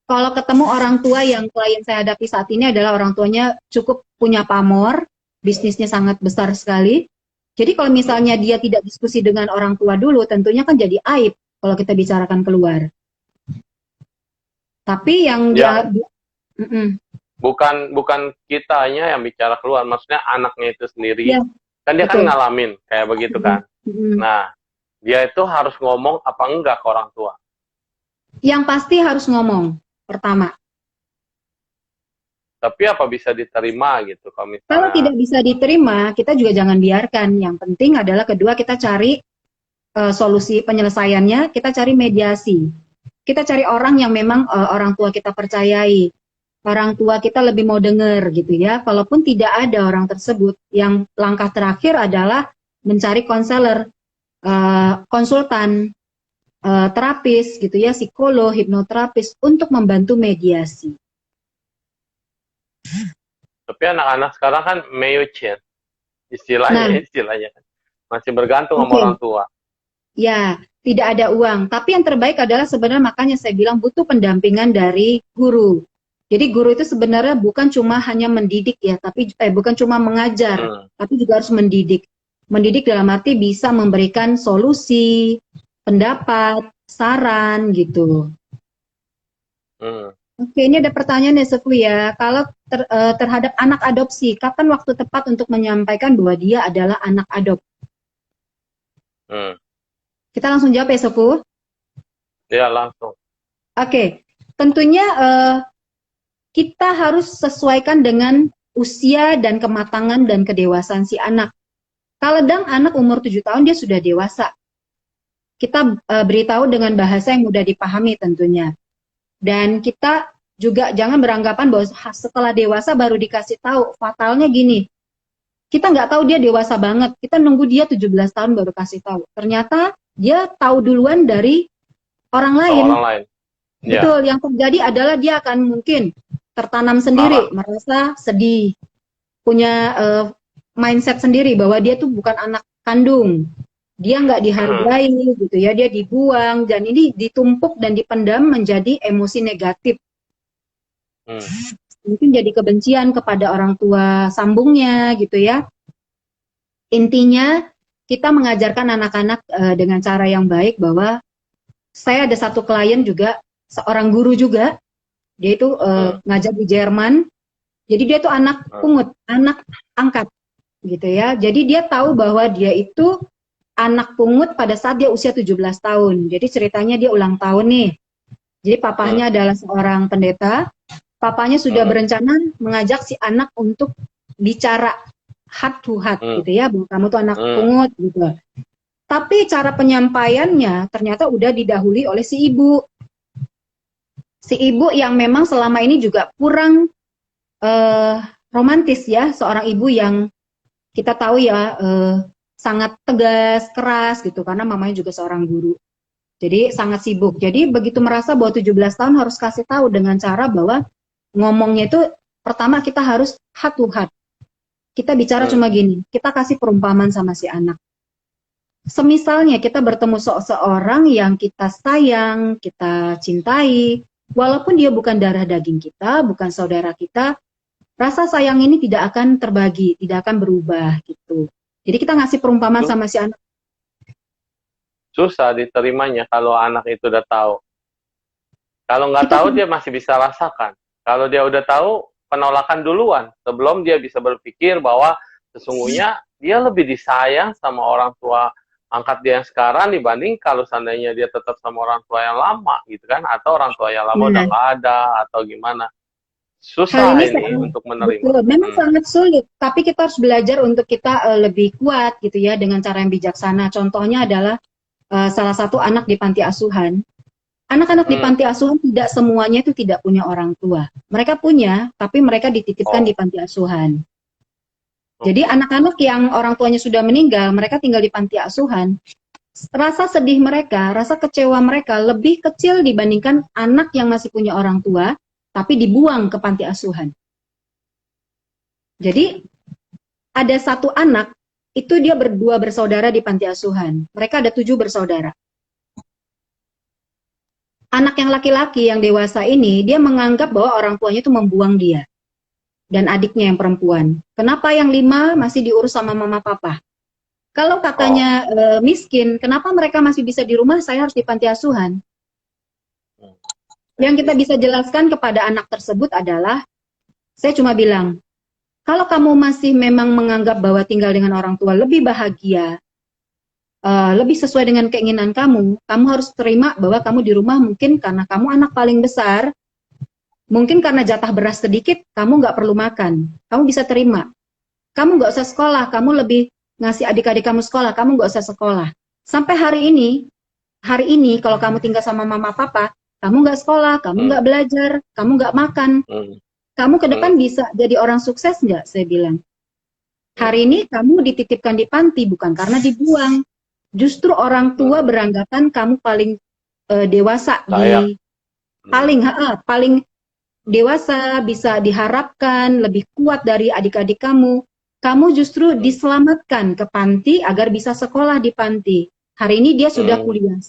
Kalau ketemu orang tua yang klien saya hadapi saat ini adalah orang tuanya cukup punya pamor, bisnisnya sangat besar sekali. Jadi kalau misalnya dia tidak diskusi dengan orang tua dulu, tentunya kan jadi aib kalau kita bicarakan keluar. Tapi yang Ya. dia Bukan kitanya yang bicara keluar, maksudnya anaknya itu sendiri. Ya, Kan dia betul. kan ngalamin kayak begitu kan. Nah, dia itu harus ngomong apa enggak ke orang tua? Yang pasti harus ngomong pertama. Tapi apa bisa diterima gitu kalau misalnya? Kalau tidak bisa diterima, kita juga jangan biarkan. Yang penting adalah kedua, kita cari solusi penyelesaiannya, kita cari mediasi. Kita cari orang yang memang orang tua kita percayai. Orang tua kita lebih mau dengar gitu ya. Kalaupun tidak ada orang tersebut, yang langkah terakhir adalah mencari konselor, konsultan, terapis gitu ya, psikolog, hipnoterapis untuk membantu mediasi. Tapi anak-anak sekarang kan meyucin, istilahnya kan masih bergantung sama orang tua. Ya, tidak ada uang. Tapi yang terbaik adalah sebenarnya, makanya saya bilang butuh pendampingan dari guru. Jadi guru itu sebenarnya bukan cuma hanya mendidik ya, tapi bukan cuma mengajar, tapi juga harus mendidik. Mendidik dalam arti bisa memberikan solusi, pendapat, saran gitu. Oke, ini ada pertanyaan ya, Sefu ya. Kalau terhadap anak adopsi, kapan waktu tepat untuk menyampaikan bahwa dia adalah anak adop? Kita langsung jawab ya, Sefu? Ya, langsung. Oke, tentunya kita harus sesuaikan dengan usia dan kematangan dan kedewasaan si anak. Kalau anak umur 7 tahun, dia sudah dewasa. Kita beritahu dengan bahasa yang mudah dipahami tentunya. Dan kita juga jangan beranggapan bahwa setelah dewasa baru dikasih tahu. Fatalnya gini, kita nggak tahu dia dewasa banget. Kita nunggu dia 17 tahun baru kasih tahu. Ternyata dia tahu duluan dari orang lain. Orang lain. Betul, yang terjadi adalah dia akan mungkin tertanam sendiri, merasa sedih, punya mindset sendiri bahwa dia tuh bukan anak kandung, dia nggak dihargai gitu ya, dia dibuang, dan ini ditumpuk dan dipendam menjadi emosi negatif. Mungkin jadi kebencian kepada orang tua sambungnya gitu ya. Intinya kita mengajarkan anak-anak dengan cara yang baik, bahwa saya ada satu klien juga, seorang guru juga. Dia itu ngajar di Jerman. Jadi dia tuh anak pungut, anak angkat gitu ya. Jadi dia tahu bahwa dia itu anak pungut pada saat dia usia 17 tahun. Jadi ceritanya dia ulang tahun nih. Jadi papahnya adalah seorang pendeta. Papanya sudah berencana mengajak si anak untuk bicara heart to heart Hmm. gitu ya, bahwa kamu tuh anak Hmm. pungut gitu. Tapi cara penyampaiannya ternyata udah didahului oleh si ibu. Si ibu yang memang selama ini juga kurang romantis ya, seorang ibu yang kita tahu ya sangat tegas, keras gitu, karena mamanya juga seorang guru. Jadi sangat sibuk. Jadi begitu merasa bahwa 17 tahun harus kasih tahu dengan cara bahwa ngomongnya itu pertama kita harus heart to heart. Kita bicara cuma gini, kita kasih perumpamaan sama si anak. Semisalnya kita bertemu seorang yang kita sayang, kita cintai, walaupun dia bukan darah daging kita, bukan saudara kita, rasa sayang ini tidak akan terbagi, tidak akan berubah gitu. Jadi kita ngasih perumpamaan sama si anak. Susah diterimanya kalau anak itu udah tahu. Kalau nggak tahu dia masih bisa rasakan. Kalau dia udah tahu, penolakan duluan sebelum dia bisa berpikir bahwa sesungguhnya dia lebih disayang sama orang tua angkat dia yang sekarang dibanding kalau seandainya dia tetap sama orang tua yang lama gitu kan, atau orang tua yang lama udah nggak ada atau gimana. Susah Hal ini untuk menerima. Betul, memang sangat sulit, tapi kita harus belajar untuk kita lebih kuat gitu ya dengan cara yang bijaksana. Contohnya adalah salah satu anak di panti asuhan. Anak-anak di panti asuhan tidak semuanya itu tidak punya orang tua. Mereka punya, tapi mereka dititipkan di panti asuhan. Jadi anak-anak yang orang tuanya sudah meninggal, mereka tinggal di panti asuhan. Rasa sedih mereka, rasa kecewa mereka lebih kecil dibandingkan anak yang masih punya orang tua, tapi dibuang ke panti asuhan. Jadi ada satu anak, itu dia berdua bersaudara di panti asuhan. Mereka ada 7 bersaudara. Anak yang laki-laki yang dewasa ini, dia menganggap bahwa orang tuanya itu membuang dia. Dan adiknya yang perempuan. Kenapa yang 5 masih diurus sama mama papa? Kalau kakaknya miskin, kenapa mereka masih bisa di rumah, saya harus di panti asuhan? Yang kita bisa jelaskan kepada anak tersebut adalah, saya cuma bilang, kalau kamu masih memang menganggap bahwa tinggal dengan orang tua lebih bahagia, lebih sesuai dengan keinginan kamu, kamu harus terima bahwa kamu di rumah mungkin karena kamu anak paling besar, mungkin karena jatah beras sedikit, kamu nggak perlu makan. Kamu bisa terima. Kamu nggak usah sekolah, kamu lebih ngasih adik-adik kamu sekolah, kamu nggak usah sekolah. Sampai hari ini kalau kamu tinggal sama mama papa, kamu nggak sekolah, kamu nggak belajar, kamu nggak makan. Kamu ke depan bisa jadi orang sukses nggak? Saya bilang. Hari ini kamu dititipkan di panti bukan karena dibuang. Justru orang tua beranggapan kamu paling dewasa, paling dewasa, bisa diharapkan, lebih kuat dari adik-adik kamu. Kamu justru diselamatkan ke panti agar bisa sekolah di panti. Hari ini dia sudah kuliah.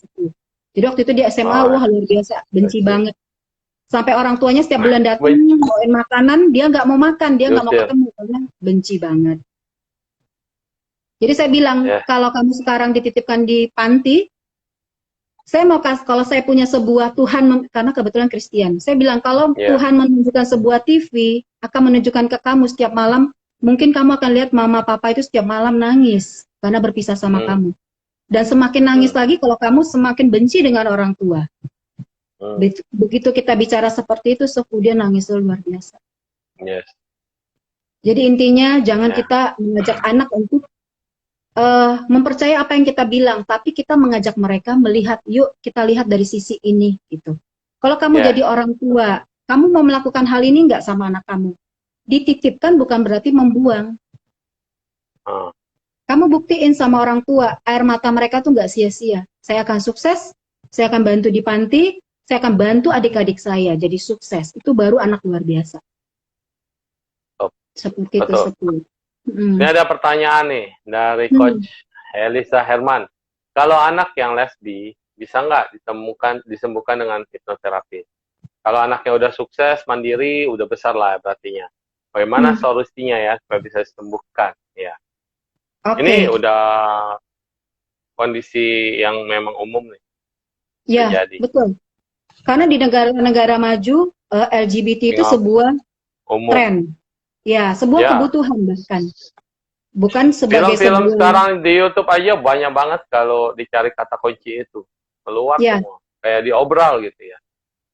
Jadi waktu itu dia SMA, wah luar biasa, benci banget. Sampai orang tuanya setiap bulan datang, bawain makanan, dia nggak mau makan, dia nggak mau ketemu, karena benci banget. Jadi saya bilang, kalau kamu sekarang dititipkan di panti, saya mau kalau saya punya sebuah Tuhan, karena kebetulan Kristen, saya bilang kalau Tuhan menunjukkan sebuah TV, akan menunjukkan ke kamu setiap malam, mungkin kamu akan lihat mama papa itu setiap malam nangis, karena berpisah sama kamu. Dan semakin nangis lagi kalau kamu semakin benci dengan orang tua. Begitu kita bicara seperti itu, kemudian nangis luar biasa. Jadi intinya jangan kita mengajak anak untuk mempercaya apa yang kita bilang, tapi kita mengajak mereka melihat, yuk kita lihat dari sisi ini gitu. Kalau kamu jadi orang tua, kamu mau melakukan hal ini nggak sama anak kamu? Dititipkan bukan berarti membuang. Kamu buktiin sama orang tua, air mata mereka tuh nggak sia-sia. Saya akan sukses, saya akan bantu di panti, saya akan bantu adik-adik saya jadi sukses. Itu baru anak luar biasa. Seperti itu. Ini ada pertanyaan nih dari Coach Elisa Herman. Kalau anak yang lesbi bisa nggak disembuhkan dengan hipnoterapi? Kalau anaknya udah sukses, mandiri, udah besar lah berartinya. Bagaimana solusinya ya supaya bisa disembuhkan? Ya. Ini udah kondisi yang memang umum nih. Ya, betul. Karena di negara-negara maju LGBT itu sebuah tren. Ya, sebuah kebutuhan bahkan. Bukan sebagai film-film sekarang di YouTube aja banyak banget kalau dicari kata kunci itu. Keluar semua. Kayak diobral gitu ya.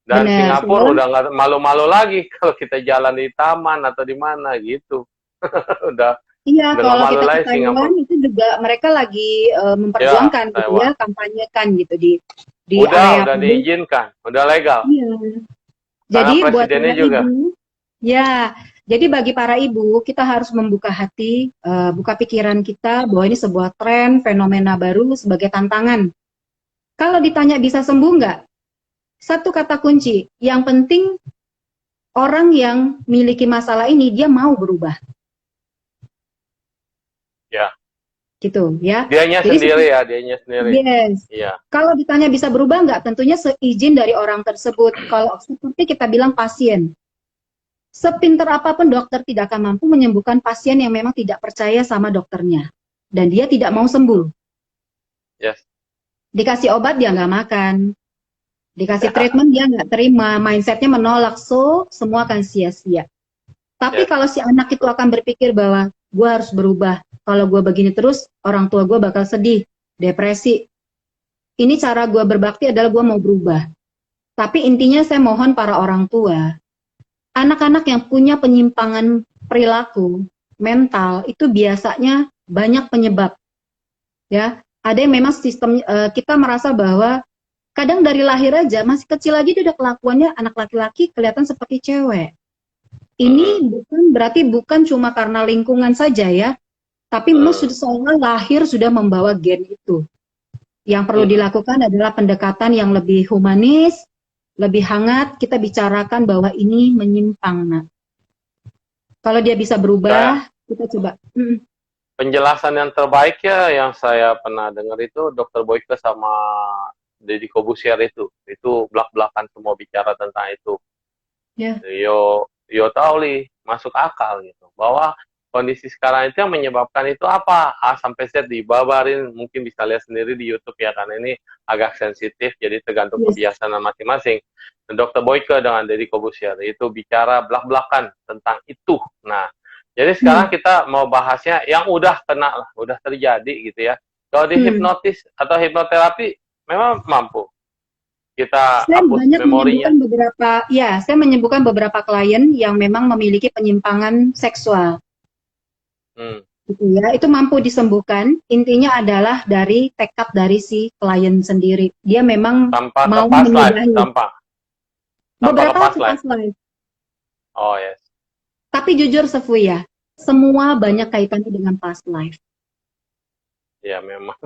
Dan Singapura udah nggak malu-malu lagi kalau kita jalan di taman atau di mana gitu. Udah Iya, Dengan kalau malu kita ke lagi Singapura. Taiwan itu juga mereka lagi memperjuangkan gitu Taiwan. ya, kampanyekan gitu di area Udah publik. diizinkan, udah legal. Iya. Karena Jadi buat presidennya para juga. ibu, ya, jadi bagi para ibu kita harus membuka hati, buka pikiran kita bahwa ini sebuah tren, fenomena baru sebagai tantangan. Kalau ditanya bisa sembuh nggak? Satu kata kunci, yang penting orang yang memiliki masalah ini dia mau berubah, Ya. gitu ya. Dianya Jadi sendiri ya, dianya sendiri. yes. Iya. Kalau ditanya bisa berubah nggak? Tentunya seizin dari orang tersebut. Kalau seperti kita bilang pasien, sepintar apapun dokter tidak akan mampu menyembuhkan pasien yang memang tidak percaya sama dokternya. Dan dia tidak mau sembuh. Yes. Dikasih obat dia nggak makan. Dikasih treatment dia nggak terima. Mindsetnya menolak. So, semua akan sia-sia. Tapi Yes. kalau si anak itu akan berpikir bahwa gue harus berubah. Kalau gue begini terus, orang tua gue bakal sedih, depresi. Ini cara gue berbakti adalah gue mau berubah. Tapi intinya saya mohon para orang tua, anak-anak yang punya penyimpangan perilaku, mental, itu biasanya banyak penyebab. Ya, ada yang memang sistem kita merasa bahwa kadang dari lahir aja, masih kecil aja dia udah kelakuannya anak laki-laki kelihatan seperti cewek. Ini berarti bukan cuma karena lingkungan saja ya, tapi memang sudah seolah lahir sudah membawa gen itu. Yang perlu dilakukan adalah pendekatan yang lebih humanis, lebih hangat. Kita bicarakan bahwa ini menyimpang, nak. Kalau dia bisa berubah, kita coba. Penjelasan yang terbaik ya yang saya pernah dengar itu Dr. Boyke sama Deddy Kobusier itu belak-belakan semua bicara tentang itu. Ya. Yo tahu li, masuk akal gitu. Bahwa kondisi sekarang itu yang menyebabkan itu apa? A sampai Z dibabarin, mungkin bisa lihat sendiri di YouTube ya, karena ini agak sensitif, jadi tergantung kebiasaan masing-masing. Dr. Boyke dengan Deddy Kobusier itu bicara belak-belakan tentang itu. Nah, jadi sekarang kita mau bahasnya yang udah kena lah, udah terjadi gitu ya. Kalau di hipnotis atau hipnoterapi memang mampu kita saya hapus banyak memorinya. saya menyembuhkan beberapa klien yang memang memiliki penyimpangan seksual. Gitu ya, itu mampu disembuhkan. Intinya adalah dari tekad dari si klien sendiri. Dia memang Tanpa mau lepas live, menyudahi. tanpa Beberapa lepas live. Oh yes. Tapi jujur Sefuya, semua banyak kaitannya dengan past life. Ya memang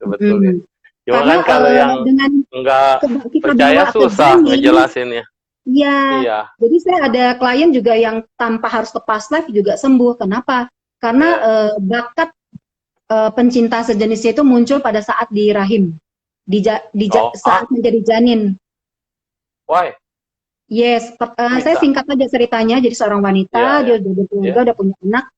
sebetulnya. Cuma Karena kan kalau yang nggak percaya susah ngejelasinnya. Iya. Jadi saya ada klien juga yang tanpa harus ke past life juga sembuh. Kenapa? Karena bakat pencinta sejenisnya itu muncul pada saat di rahim, saat menjadi janin. Why? Yes, saya singkat aja ceritanya. Jadi seorang wanita, dia udah berkeluarga, udah punya anak,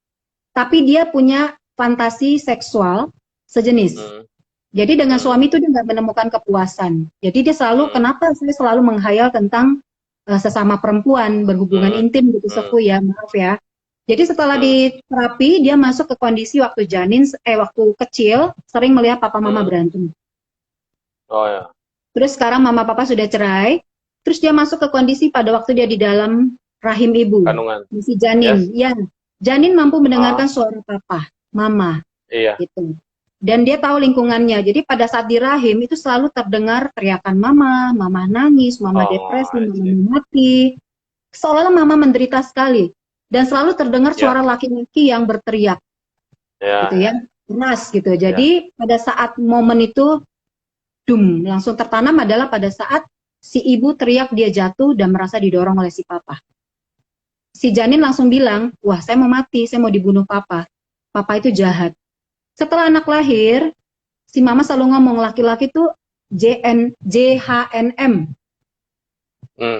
tapi dia punya fantasi seksual sejenis. Jadi dengan suami itu dia nggak menemukan kepuasan. Jadi dia selalu, kenapa saya selalu menghayal tentang sesama perempuan, berhubungan intim gitu, Sefuya, maaf ya. Jadi setelah di terapi, dia masuk ke kondisi waktu waktu kecil, sering melihat papa mama berantem. Oh ya. Terus sekarang mama papa sudah cerai, terus dia masuk ke kondisi pada waktu dia di dalam rahim ibu. Kandungan. Masih janin. Ya, janin mampu mendengarkan suara papa, mama. Iya. Gitu. Dan dia tahu lingkungannya. Jadi pada saat di rahim itu selalu terdengar teriakan mama, mama nangis, mama depresi, mama mati. Seolah-olah mama menderita sekali. Dan selalu terdengar suara laki-laki yang berteriak. Gitu ya. Keras gitu. Jadi pada saat momen itu langsung tertanam adalah pada saat si ibu teriak dia jatuh dan merasa didorong oleh si papa. Si janin langsung bilang, wah saya mau mati, saya mau dibunuh papa. Papa itu jahat. Setelah anak lahir, si mama selalu ngomong laki-laki itu JHNM.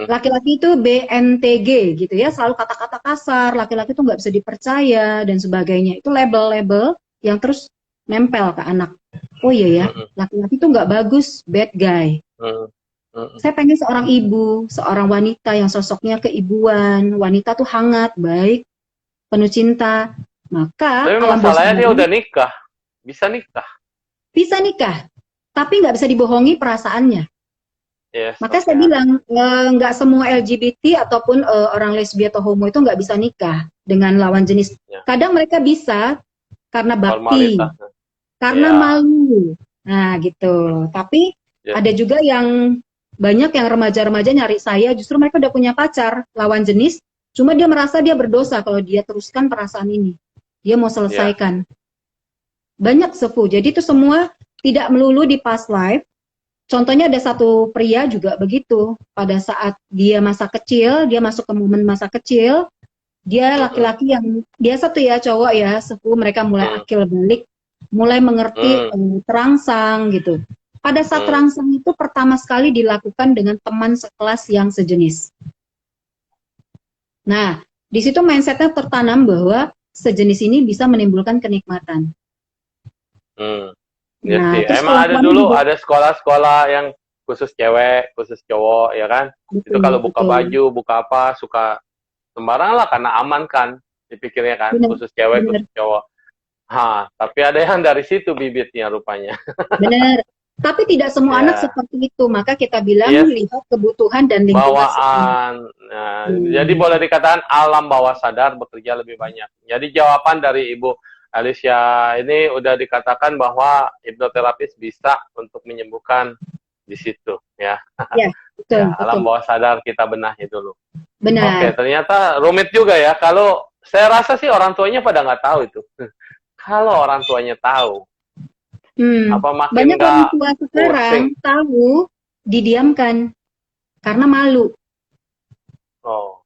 Laki-laki itu BNTG gitu ya, selalu kata-kata kasar, laki-laki itu nggak bisa dipercaya dan sebagainya. Itu label-label yang terus nempel ke anak. Oh iya ya, laki-laki itu nggak bagus, bad guy. Saya pengen seorang ibu, seorang wanita yang sosoknya keibuan, wanita tuh hangat, baik, penuh cinta. Maka tapi masalahnya dia udah nikah. Bisa nikah, tapi nggak bisa dibohongi perasaannya. Maka saya bilang nggak semua LGBT ataupun orang lesbi atau homo itu nggak bisa nikah. dengan lawan jenis. Ya. Kadang mereka bisa karena bakti, Formalitas. karena Ya. malu. Nah, gitu. Tapi Ya. ada juga yang banyak yang remaja-remaja nyari saya, justru mereka udah punya pacar lawan jenis, cuma dia merasa dia berdosa kalau dia teruskan perasaan ini. Dia mau selesaikan. Banyak Sefu. Jadi itu semua tidak melulu di past life. Contohnya ada satu pria juga begitu. Pada saat dia masa kecil, dia masuk ke momen masa kecil, dia laki-laki yang biasa tuh ya cowok ya, Sefu, mereka mulai akil balik, mulai mengerti terangsang gitu. Pada saat terangsang itu pertama sekali dilakukan dengan teman sekelas yang sejenis. Nah, di situ mindsetnya tertanam bahwa sejenis ini bisa menimbulkan kenikmatan. Iya Nah, sih. terus Emang ada kelakuannya dulu juga- ada sekolah-sekolah yang khusus cewek, khusus cowok, ya kan? Itu kalau buka betul. baju, buka apa, suka sembarang lah karena aman kan, dipikirnya kan, Benar, khusus cewek, benar. khusus cowok. Tapi ada yang dari situ bibitnya rupanya. Benar. Tapi tidak semua Ya. anak seperti itu. Maka kita bilang Yes. lihat kebutuhan dan lingkungan sekitar. Bawaan. Nah, jadi boleh dikatakan alam bawah sadar bekerja lebih banyak. Jadi jawaban dari Ibu Alicia ini udah dikatakan bahwa hipnoterapis bisa untuk menyembuhkan di situ, ya. Ya, betul, Ya, alam betul. bawah sadar kita benahi dulu. Oke, Benar. ternyata rumit juga ya. Kalau saya rasa sih orang tuanya pada nggak tahu itu. Kalau orang tuanya tahu, apa makin Banyak orang nggak tua sekarang pusing? tahu didiamkan karena malu. Oh,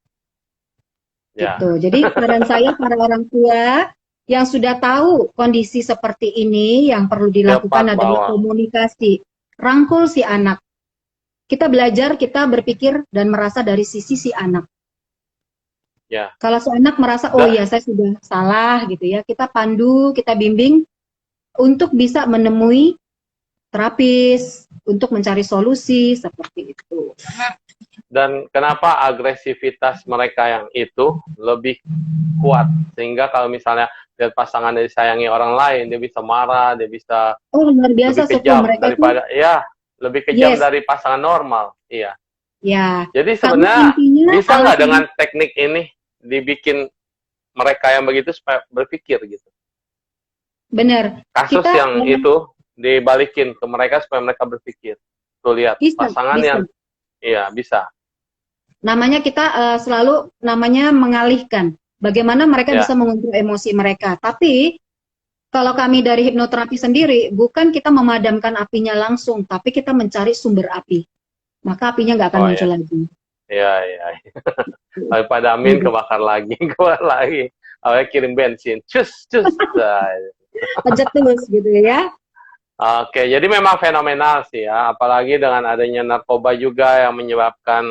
ya. Gitu. Jadi saran saya para orang tua yang sudah tahu kondisi seperti ini, yang perlu dilakukan Cepat adalah bawa. komunikasi. Rangkul si anak. Kita belajar, kita berpikir dan merasa dari sisi si anak. Ya. Kalau si anak merasa, oh iya saya sudah salah gitu ya, kita pandu, kita bimbing untuk bisa menemui terapis, untuk mencari solusi seperti itu. Dan kenapa agresivitas mereka yang itu lebih kuat? Sehingga kalau misalnya lihat pasangan disayangi orang lain, dia bisa marah, dia bisa Oh luar biasa, lebih Sopo, kejam mereka daripada, ya, lebih kejam Yes. dari pasangan normal. Iya. ya. Jadi Karena sebenarnya intinya bisa nggak alasan- dengan teknik ini dibikin mereka yang begitu supaya berpikir gitu? Benar. Kasus Kita, yang itu dibalikin ke mereka supaya mereka berpikir. Tuh lihat, Bisa, pasangan bisa. yang, iya bisa. Namanya kita selalu namanya mengalihkan. Bagaimana mereka Ya. bisa mengontrol emosi mereka. Tapi kalau kami dari hipnoterapi sendiri, bukan kita memadamkan apinya langsung, tapi kita mencari sumber api. Maka apinya nggak akan Oh, muncul ya. lagi. Iya, iya. Daripada amin kebakar lagi, keluar lagi. Awalnya kirim bensin, cus. Nah, Pejat terus gitu ya. Oke, jadi memang fenomenal sih ya, apalagi dengan adanya narkoba juga yang menyebabkan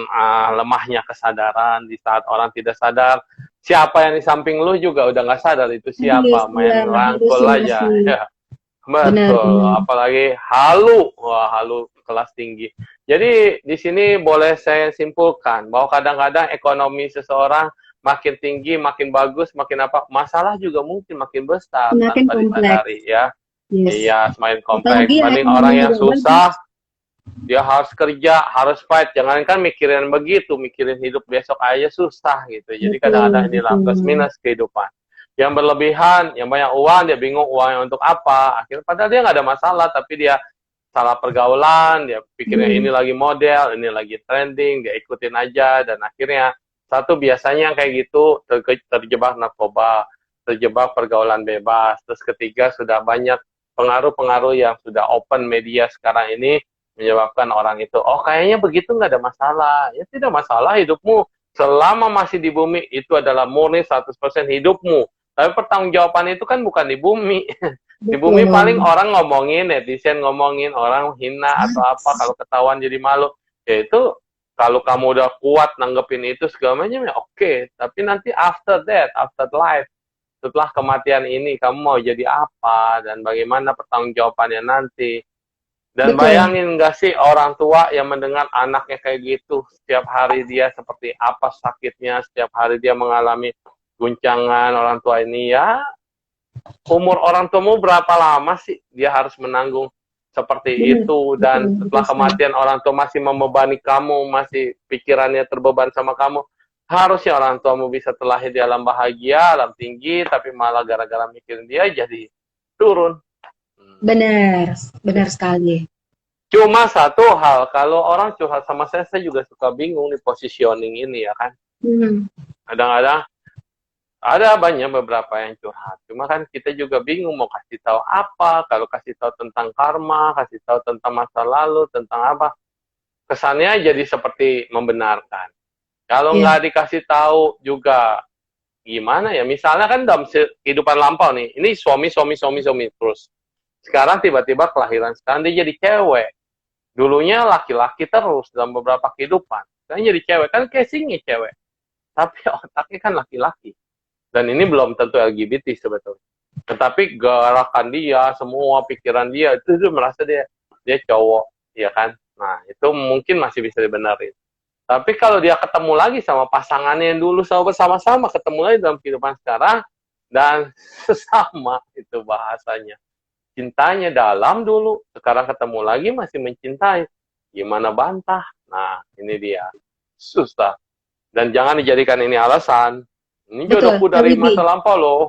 lemahnya kesadaran di saat orang tidak sadar. Siapa yang di samping lu juga udah nggak sadar itu siapa, Yes, main iya, rangkul halusinasi. aja. Ya. Benar, Betul, benar. apalagi halu, wah halu kelas tinggi. Jadi di sini boleh saya simpulkan bahwa kadang-kadang ekonomi seseorang makin tinggi, makin bagus, makin apa, masalah juga mungkin makin besar Semakin tanpa kompleks. disadari ya. Yes. Iya, semakin kompleks. Apalagi yang Paling ekonomi orang yang juga susah, dia harus kerja, harus fight. Jangankan mikirin begitu, mikirin hidup besok aja susah gitu. Jadi Betul, kadang-kadang inilah betul. plus minus kehidupan. Yang berlebihan, yang banyak uang, dia bingung uangnya untuk apa. Akhirnya padahal dia nggak ada masalah, tapi dia salah pergaulan, dia pikirnya ini lagi model, ini lagi trending, dia ikutin aja, dan akhirnya satu biasanya yang kayak gitu terjebak narkoba, terjebak pergaulan bebas. Terus ketiga sudah banyak pengaruh-pengaruh yang sudah open media sekarang ini menyebabkan orang itu, oh kayaknya begitu nggak ada masalah. Ya tidak masalah, hidupmu selama masih di bumi itu adalah murni 100% hidupmu. Tapi pertanggungjawaban itu kan bukan di bumi. Di bumi Betul. paling orang ngomongin, netizen ngomongin, orang hina atau apa, kalau ketahuan jadi malu. Ya itu kalau kamu udah kuat nanggepin itu segala macam ya oke. Tapi nanti after that, after life, setelah kematian ini kamu mau jadi apa dan bagaimana pertanggungjawabannya nanti. Dan Betul. bayangin nggak sih orang tua yang mendengar anaknya kayak gitu, setiap hari dia seperti apa sakitnya, setiap hari dia mengalami guncangan orang tua ini ya. Umur orang tuamu berapa lama sih dia harus menanggung seperti Benar, itu, dan betul, setelah betul kematian orang tua masih membebani kamu, masih pikirannya terbeban sama kamu, harusnya orang tuamu bisa terlahir di alam bahagia, alam tinggi, tapi malah gara-gara mikirin dia jadi turun. Benar, benar sekali. Cuma satu hal, kalau orang curhat sama saya juga suka bingung nih positioning ini ya kan. Kadang-kadang ada banyak beberapa yang curhat. Cuma kan kita juga bingung mau kasih tahu apa. Kalau kasih tahu tentang karma, kasih tahu tentang masa lalu, tentang apa. Kesannya jadi seperti membenarkan. Kalau nggak dikasih tahu juga gimana ya? Misalnya kan dalam kehidupan lampau nih, ini suami terus. Sekarang tiba-tiba kelahiran, sekarang dia jadi cewek. Dulunya laki-laki terus dalam beberapa kehidupan. Sekarang jadi cewek, kan casingnya cewek. Tapi otaknya kan laki-laki. Dan ini belum tentu LGBT sebetulnya. Tetapi gerakan dia, semua pikiran dia, itu merasa dia cowok, ya kan? Nah, itu mungkin masih bisa dibenerin. Tapi kalau dia ketemu lagi sama pasangannya yang dulu bersama-sama, ketemu lagi dalam kehidupan sekarang, dan sesama itu bahasanya. Cintanya dalam dulu, sekarang ketemu lagi masih mencintai. Gimana bantah? Nah, ini dia. Susah. Dan jangan dijadikan ini alasan. Ini jodohku dari masa lampau loh.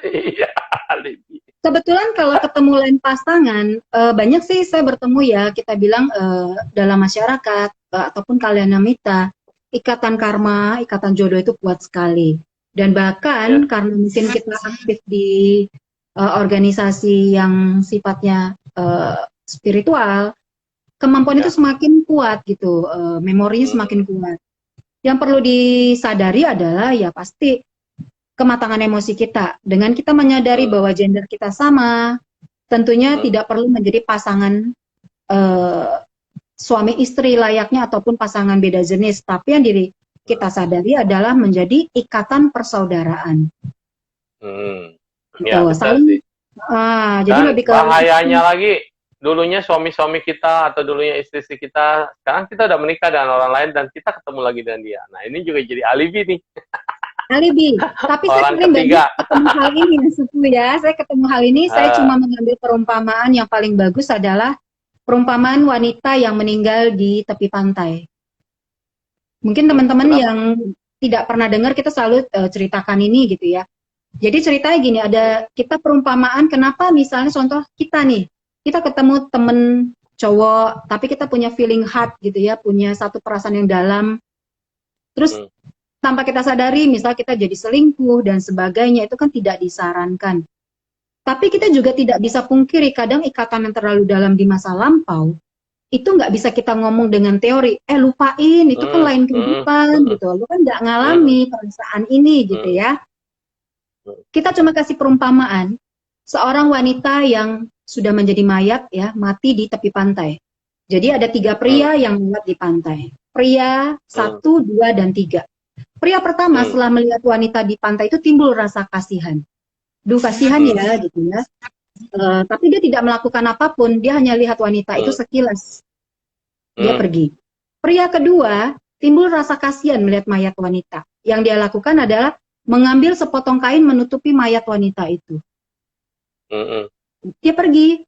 Iya, alibi. Kebetulan kalau ketemu lain pasangan, banyak sih saya bertemu ya, kita bilang dalam masyarakat, ataupun kalian namita, ikatan karma, ikatan jodoh itu kuat sekali. Dan bahkan karena mungkin kita aktif di organisasi yang sifatnya spiritual, kemampuan itu semakin kuat gitu, memorinya semakin kuat. Yang perlu disadari adalah ya pasti kematangan emosi kita. Dengan kita menyadari bahwa gender kita sama, tentunya tidak perlu menjadi pasangan suami istri layaknya ataupun pasangan beda jenis, tapi yang diri kita sadari adalah menjadi ikatan persaudaraan. Ya, saling, jadi lebih ke bahayanya lagi, dulunya suami-suami kita atau dulunya istri-istri kita, sekarang kita udah menikah dengan orang lain dan kita ketemu lagi dengan dia. Nah, ini juga jadi alibi nih. Alibi. Tapi saya sering banget ketemu hal ini, ya. Saya ketemu hal ini, saya cuma mengambil perumpamaan yang paling bagus adalah perumpamaan wanita yang meninggal di tepi pantai. Mungkin teman-teman yang tidak pernah dengar, kita selalu ceritakan ini gitu ya. Jadi ceritanya gini, ada kita perumpamaan kenapa misalnya contoh kita nih, kita ketemu temen cowok, tapi kita punya feeling heart gitu ya, punya satu perasaan yang dalam. Terus tanpa kita sadari, misal kita jadi selingkuh dan sebagainya, itu kan tidak disarankan. Tapi kita juga tidak bisa pungkiri, kadang ikatan yang terlalu dalam di masa lampau, itu nggak bisa kita ngomong dengan teori, lupain, itu kan lain kehidupan, gitu. Lu kan nggak ngalami perasaan ini, gitu ya. Kita cuma kasih perumpamaan, seorang wanita yang sudah menjadi mayat, ya, mati di tepi pantai. Jadi ada 3 pria yang lewat di pantai. Pria 1, 2, dan 3. Pria pertama setelah melihat wanita di pantai itu timbul rasa kasihan. Duh, kasihan ya gitu ya. Tapi dia tidak melakukan apapun, dia hanya lihat wanita itu sekilas. Dia pergi. Pria kedua timbul rasa kasihan melihat mayat wanita. Yang dia lakukan adalah mengambil sepotong kain menutupi mayat wanita itu. Dia pergi.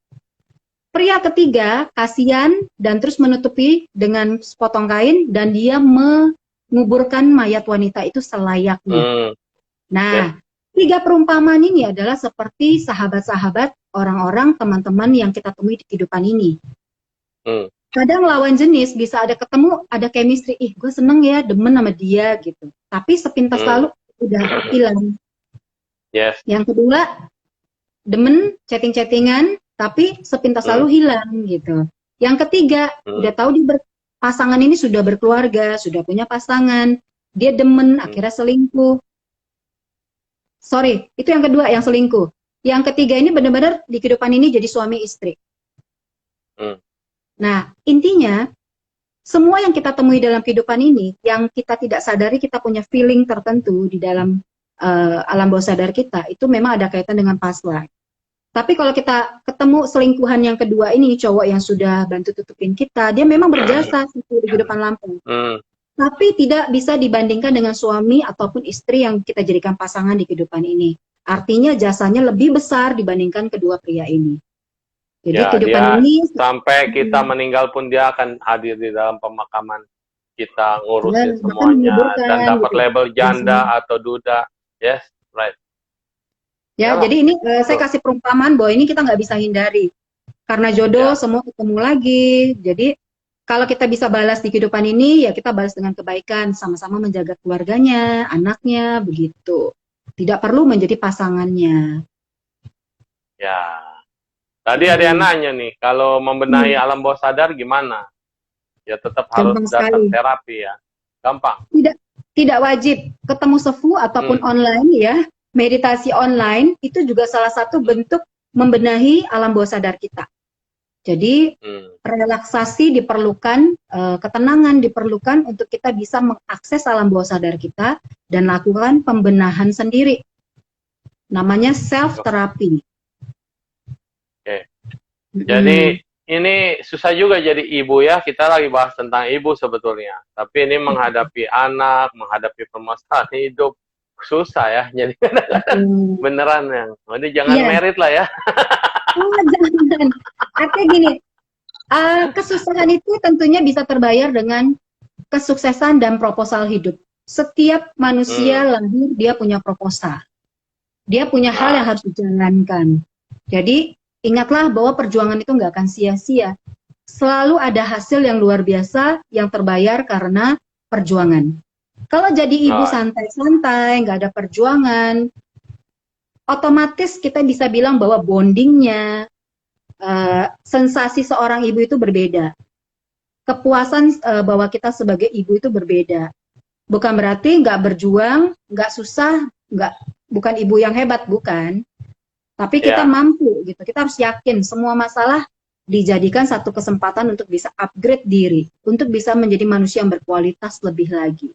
Pria ketiga kasihan dan terus menutupi dengan sepotong kain dan dia menguburkan mayat wanita itu selayaknya. Nah, 3 perumpamaan ini adalah seperti sahabat-sahabat, orang-orang, teman-teman yang kita temui di kehidupan ini. Kadang lawan jenis bisa ada ketemu, ada chemistry, gue seneng ya, demen sama dia gitu. Tapi sepintas lalu udah hilang. Yang kedua, demen, chatting-chattingan, tapi sepintas lalu hilang gitu. Yang ketiga, udah tahu di pasangan ini sudah berkeluarga, sudah punya pasangan, dia demen, akhirnya selingkuh. Sorry, itu yang kedua, yang selingkuh. Yang ketiga ini benar-benar di kehidupan ini jadi suami istri. Nah, intinya, semua yang kita temui dalam kehidupan ini, yang kita tidak sadari kita punya feeling tertentu di dalam alam bawah sadar kita, itu memang ada kaitan dengan past life. Tapi kalau kita ketemu selingkuhan yang kedua ini, cowok yang sudah bantu tutupin kita, dia memang berjasa di kehidupan lampau. Tapi tidak bisa dibandingkan dengan suami ataupun istri yang kita jadikan pasangan di kehidupan ini. Artinya jasanya lebih besar dibandingkan kedua pria ini. Jadi kehidupan ini sampai kita meninggal pun dia akan hadir di dalam pemakaman kita ngurusin bahkan semuanya menyuburkan dan dapat gitu. label Dan janda atau duda. Yes, right. ya, Yalah, jadi ini saya betul. kasih perumpamaan bahwa ini kita nggak bisa hindari. Karena jodoh Ya, semua ketemu lagi. Jadi kalau kita bisa balas di kehidupan ini, ya kita balas dengan kebaikan, sama-sama menjaga keluarganya, anaknya, begitu. Tidak perlu menjadi pasangannya. ya. Tadi ada yang Hmm. nanya nih, kalau membenahi alam bawah sadar gimana? Ya tetap harus Gampang datang sekali. terapi ya. Gampang. Tidak wajib ketemu sefu ataupun online ya. Meditasi online itu juga salah satu bentuk membenahi alam bawah sadar kita. Jadi relaksasi diperlukan, ketenangan diperlukan untuk kita bisa mengakses alam bawah sadar kita dan lakukan pembenahan sendiri. Namanya self therapy. Oke. Jadi ini susah juga jadi ibu ya. Kita lagi bahas tentang ibu sebetulnya. Tapi ini menghadapi anak, menghadapi permasalahan hidup susah ya. Jadi beneran ya. Jadi jangan merit lah ya. Oh, jangan. Artinya gini, kesusahan itu tentunya bisa terbayar dengan kesuksesan dan proposal hidup. Setiap manusia lahir dia punya proposal. Dia punya hal yang harus dijalankan. Jadi ingatlah bahwa perjuangan itu nggak akan sia-sia. Selalu ada hasil yang luar biasa yang terbayar karena perjuangan. Kalau jadi ibu santai-santai, nggak ada perjuangan, otomatis kita bisa bilang bahwa bondingnya, sensasi seorang ibu itu berbeda. Kepuasan bahwa kita sebagai ibu itu berbeda. Bukan berarti nggak berjuang, nggak susah, bukan ibu yang hebat, bukan. Tapi kita mampu gitu. Kita harus yakin semua masalah dijadikan satu kesempatan untuk bisa upgrade diri, untuk bisa menjadi manusia yang berkualitas lebih lagi.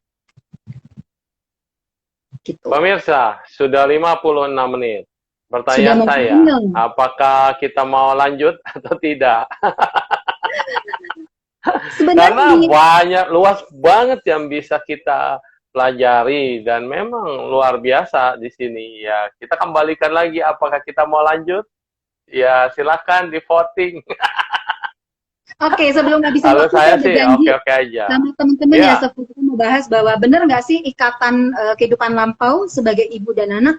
Gitu. Pemirsa, sudah 56 menit. Pertanyaan saya, apakah kita mau lanjut atau tidak? Karena banyak, luas banget yang bisa kita pelajari dan memang luar biasa di sini. Ya, kita kembalikan lagi apakah kita mau lanjut? Ya, silakan di voting. Oke, sebelum habisin Kalau waktu saya saya sih oke-oke aja. sama teman-teman ya, sebelum kita mau bahas bahwa benar nggak sih ikatan kehidupan lampau sebagai ibu dan anak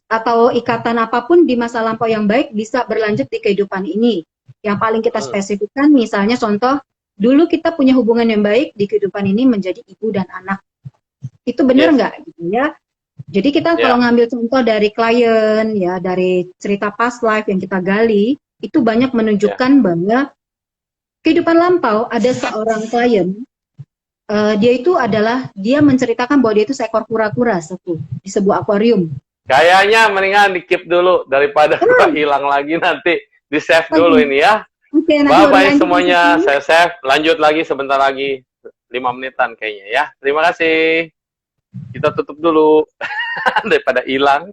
atau ikatan apapun di masa lampau yang baik bisa berlanjut di kehidupan ini. Yang paling kita spesifikkan misalnya contoh, dulu kita punya hubungan yang baik di kehidupan ini menjadi ibu dan anak. Itu benar nggak gitu ya? Jadi kita kalau ngambil contoh dari klien ya, dari cerita past life yang kita gali, itu banyak menunjukkan bahwa kehidupan lampau ada seorang klien, dia itu adalah, dia menceritakan bahwa dia itu seekor kura-kura di sebuah akuarium. Kayaknya mendingan di-keep dulu daripada hilang lagi nanti. Di-save dulu ini ya. Bye-bye semuanya, saya save. Lanjut lagi sebentar lagi. 5 menitan kayaknya ya. Terima kasih. Kita tutup dulu daripada hilang.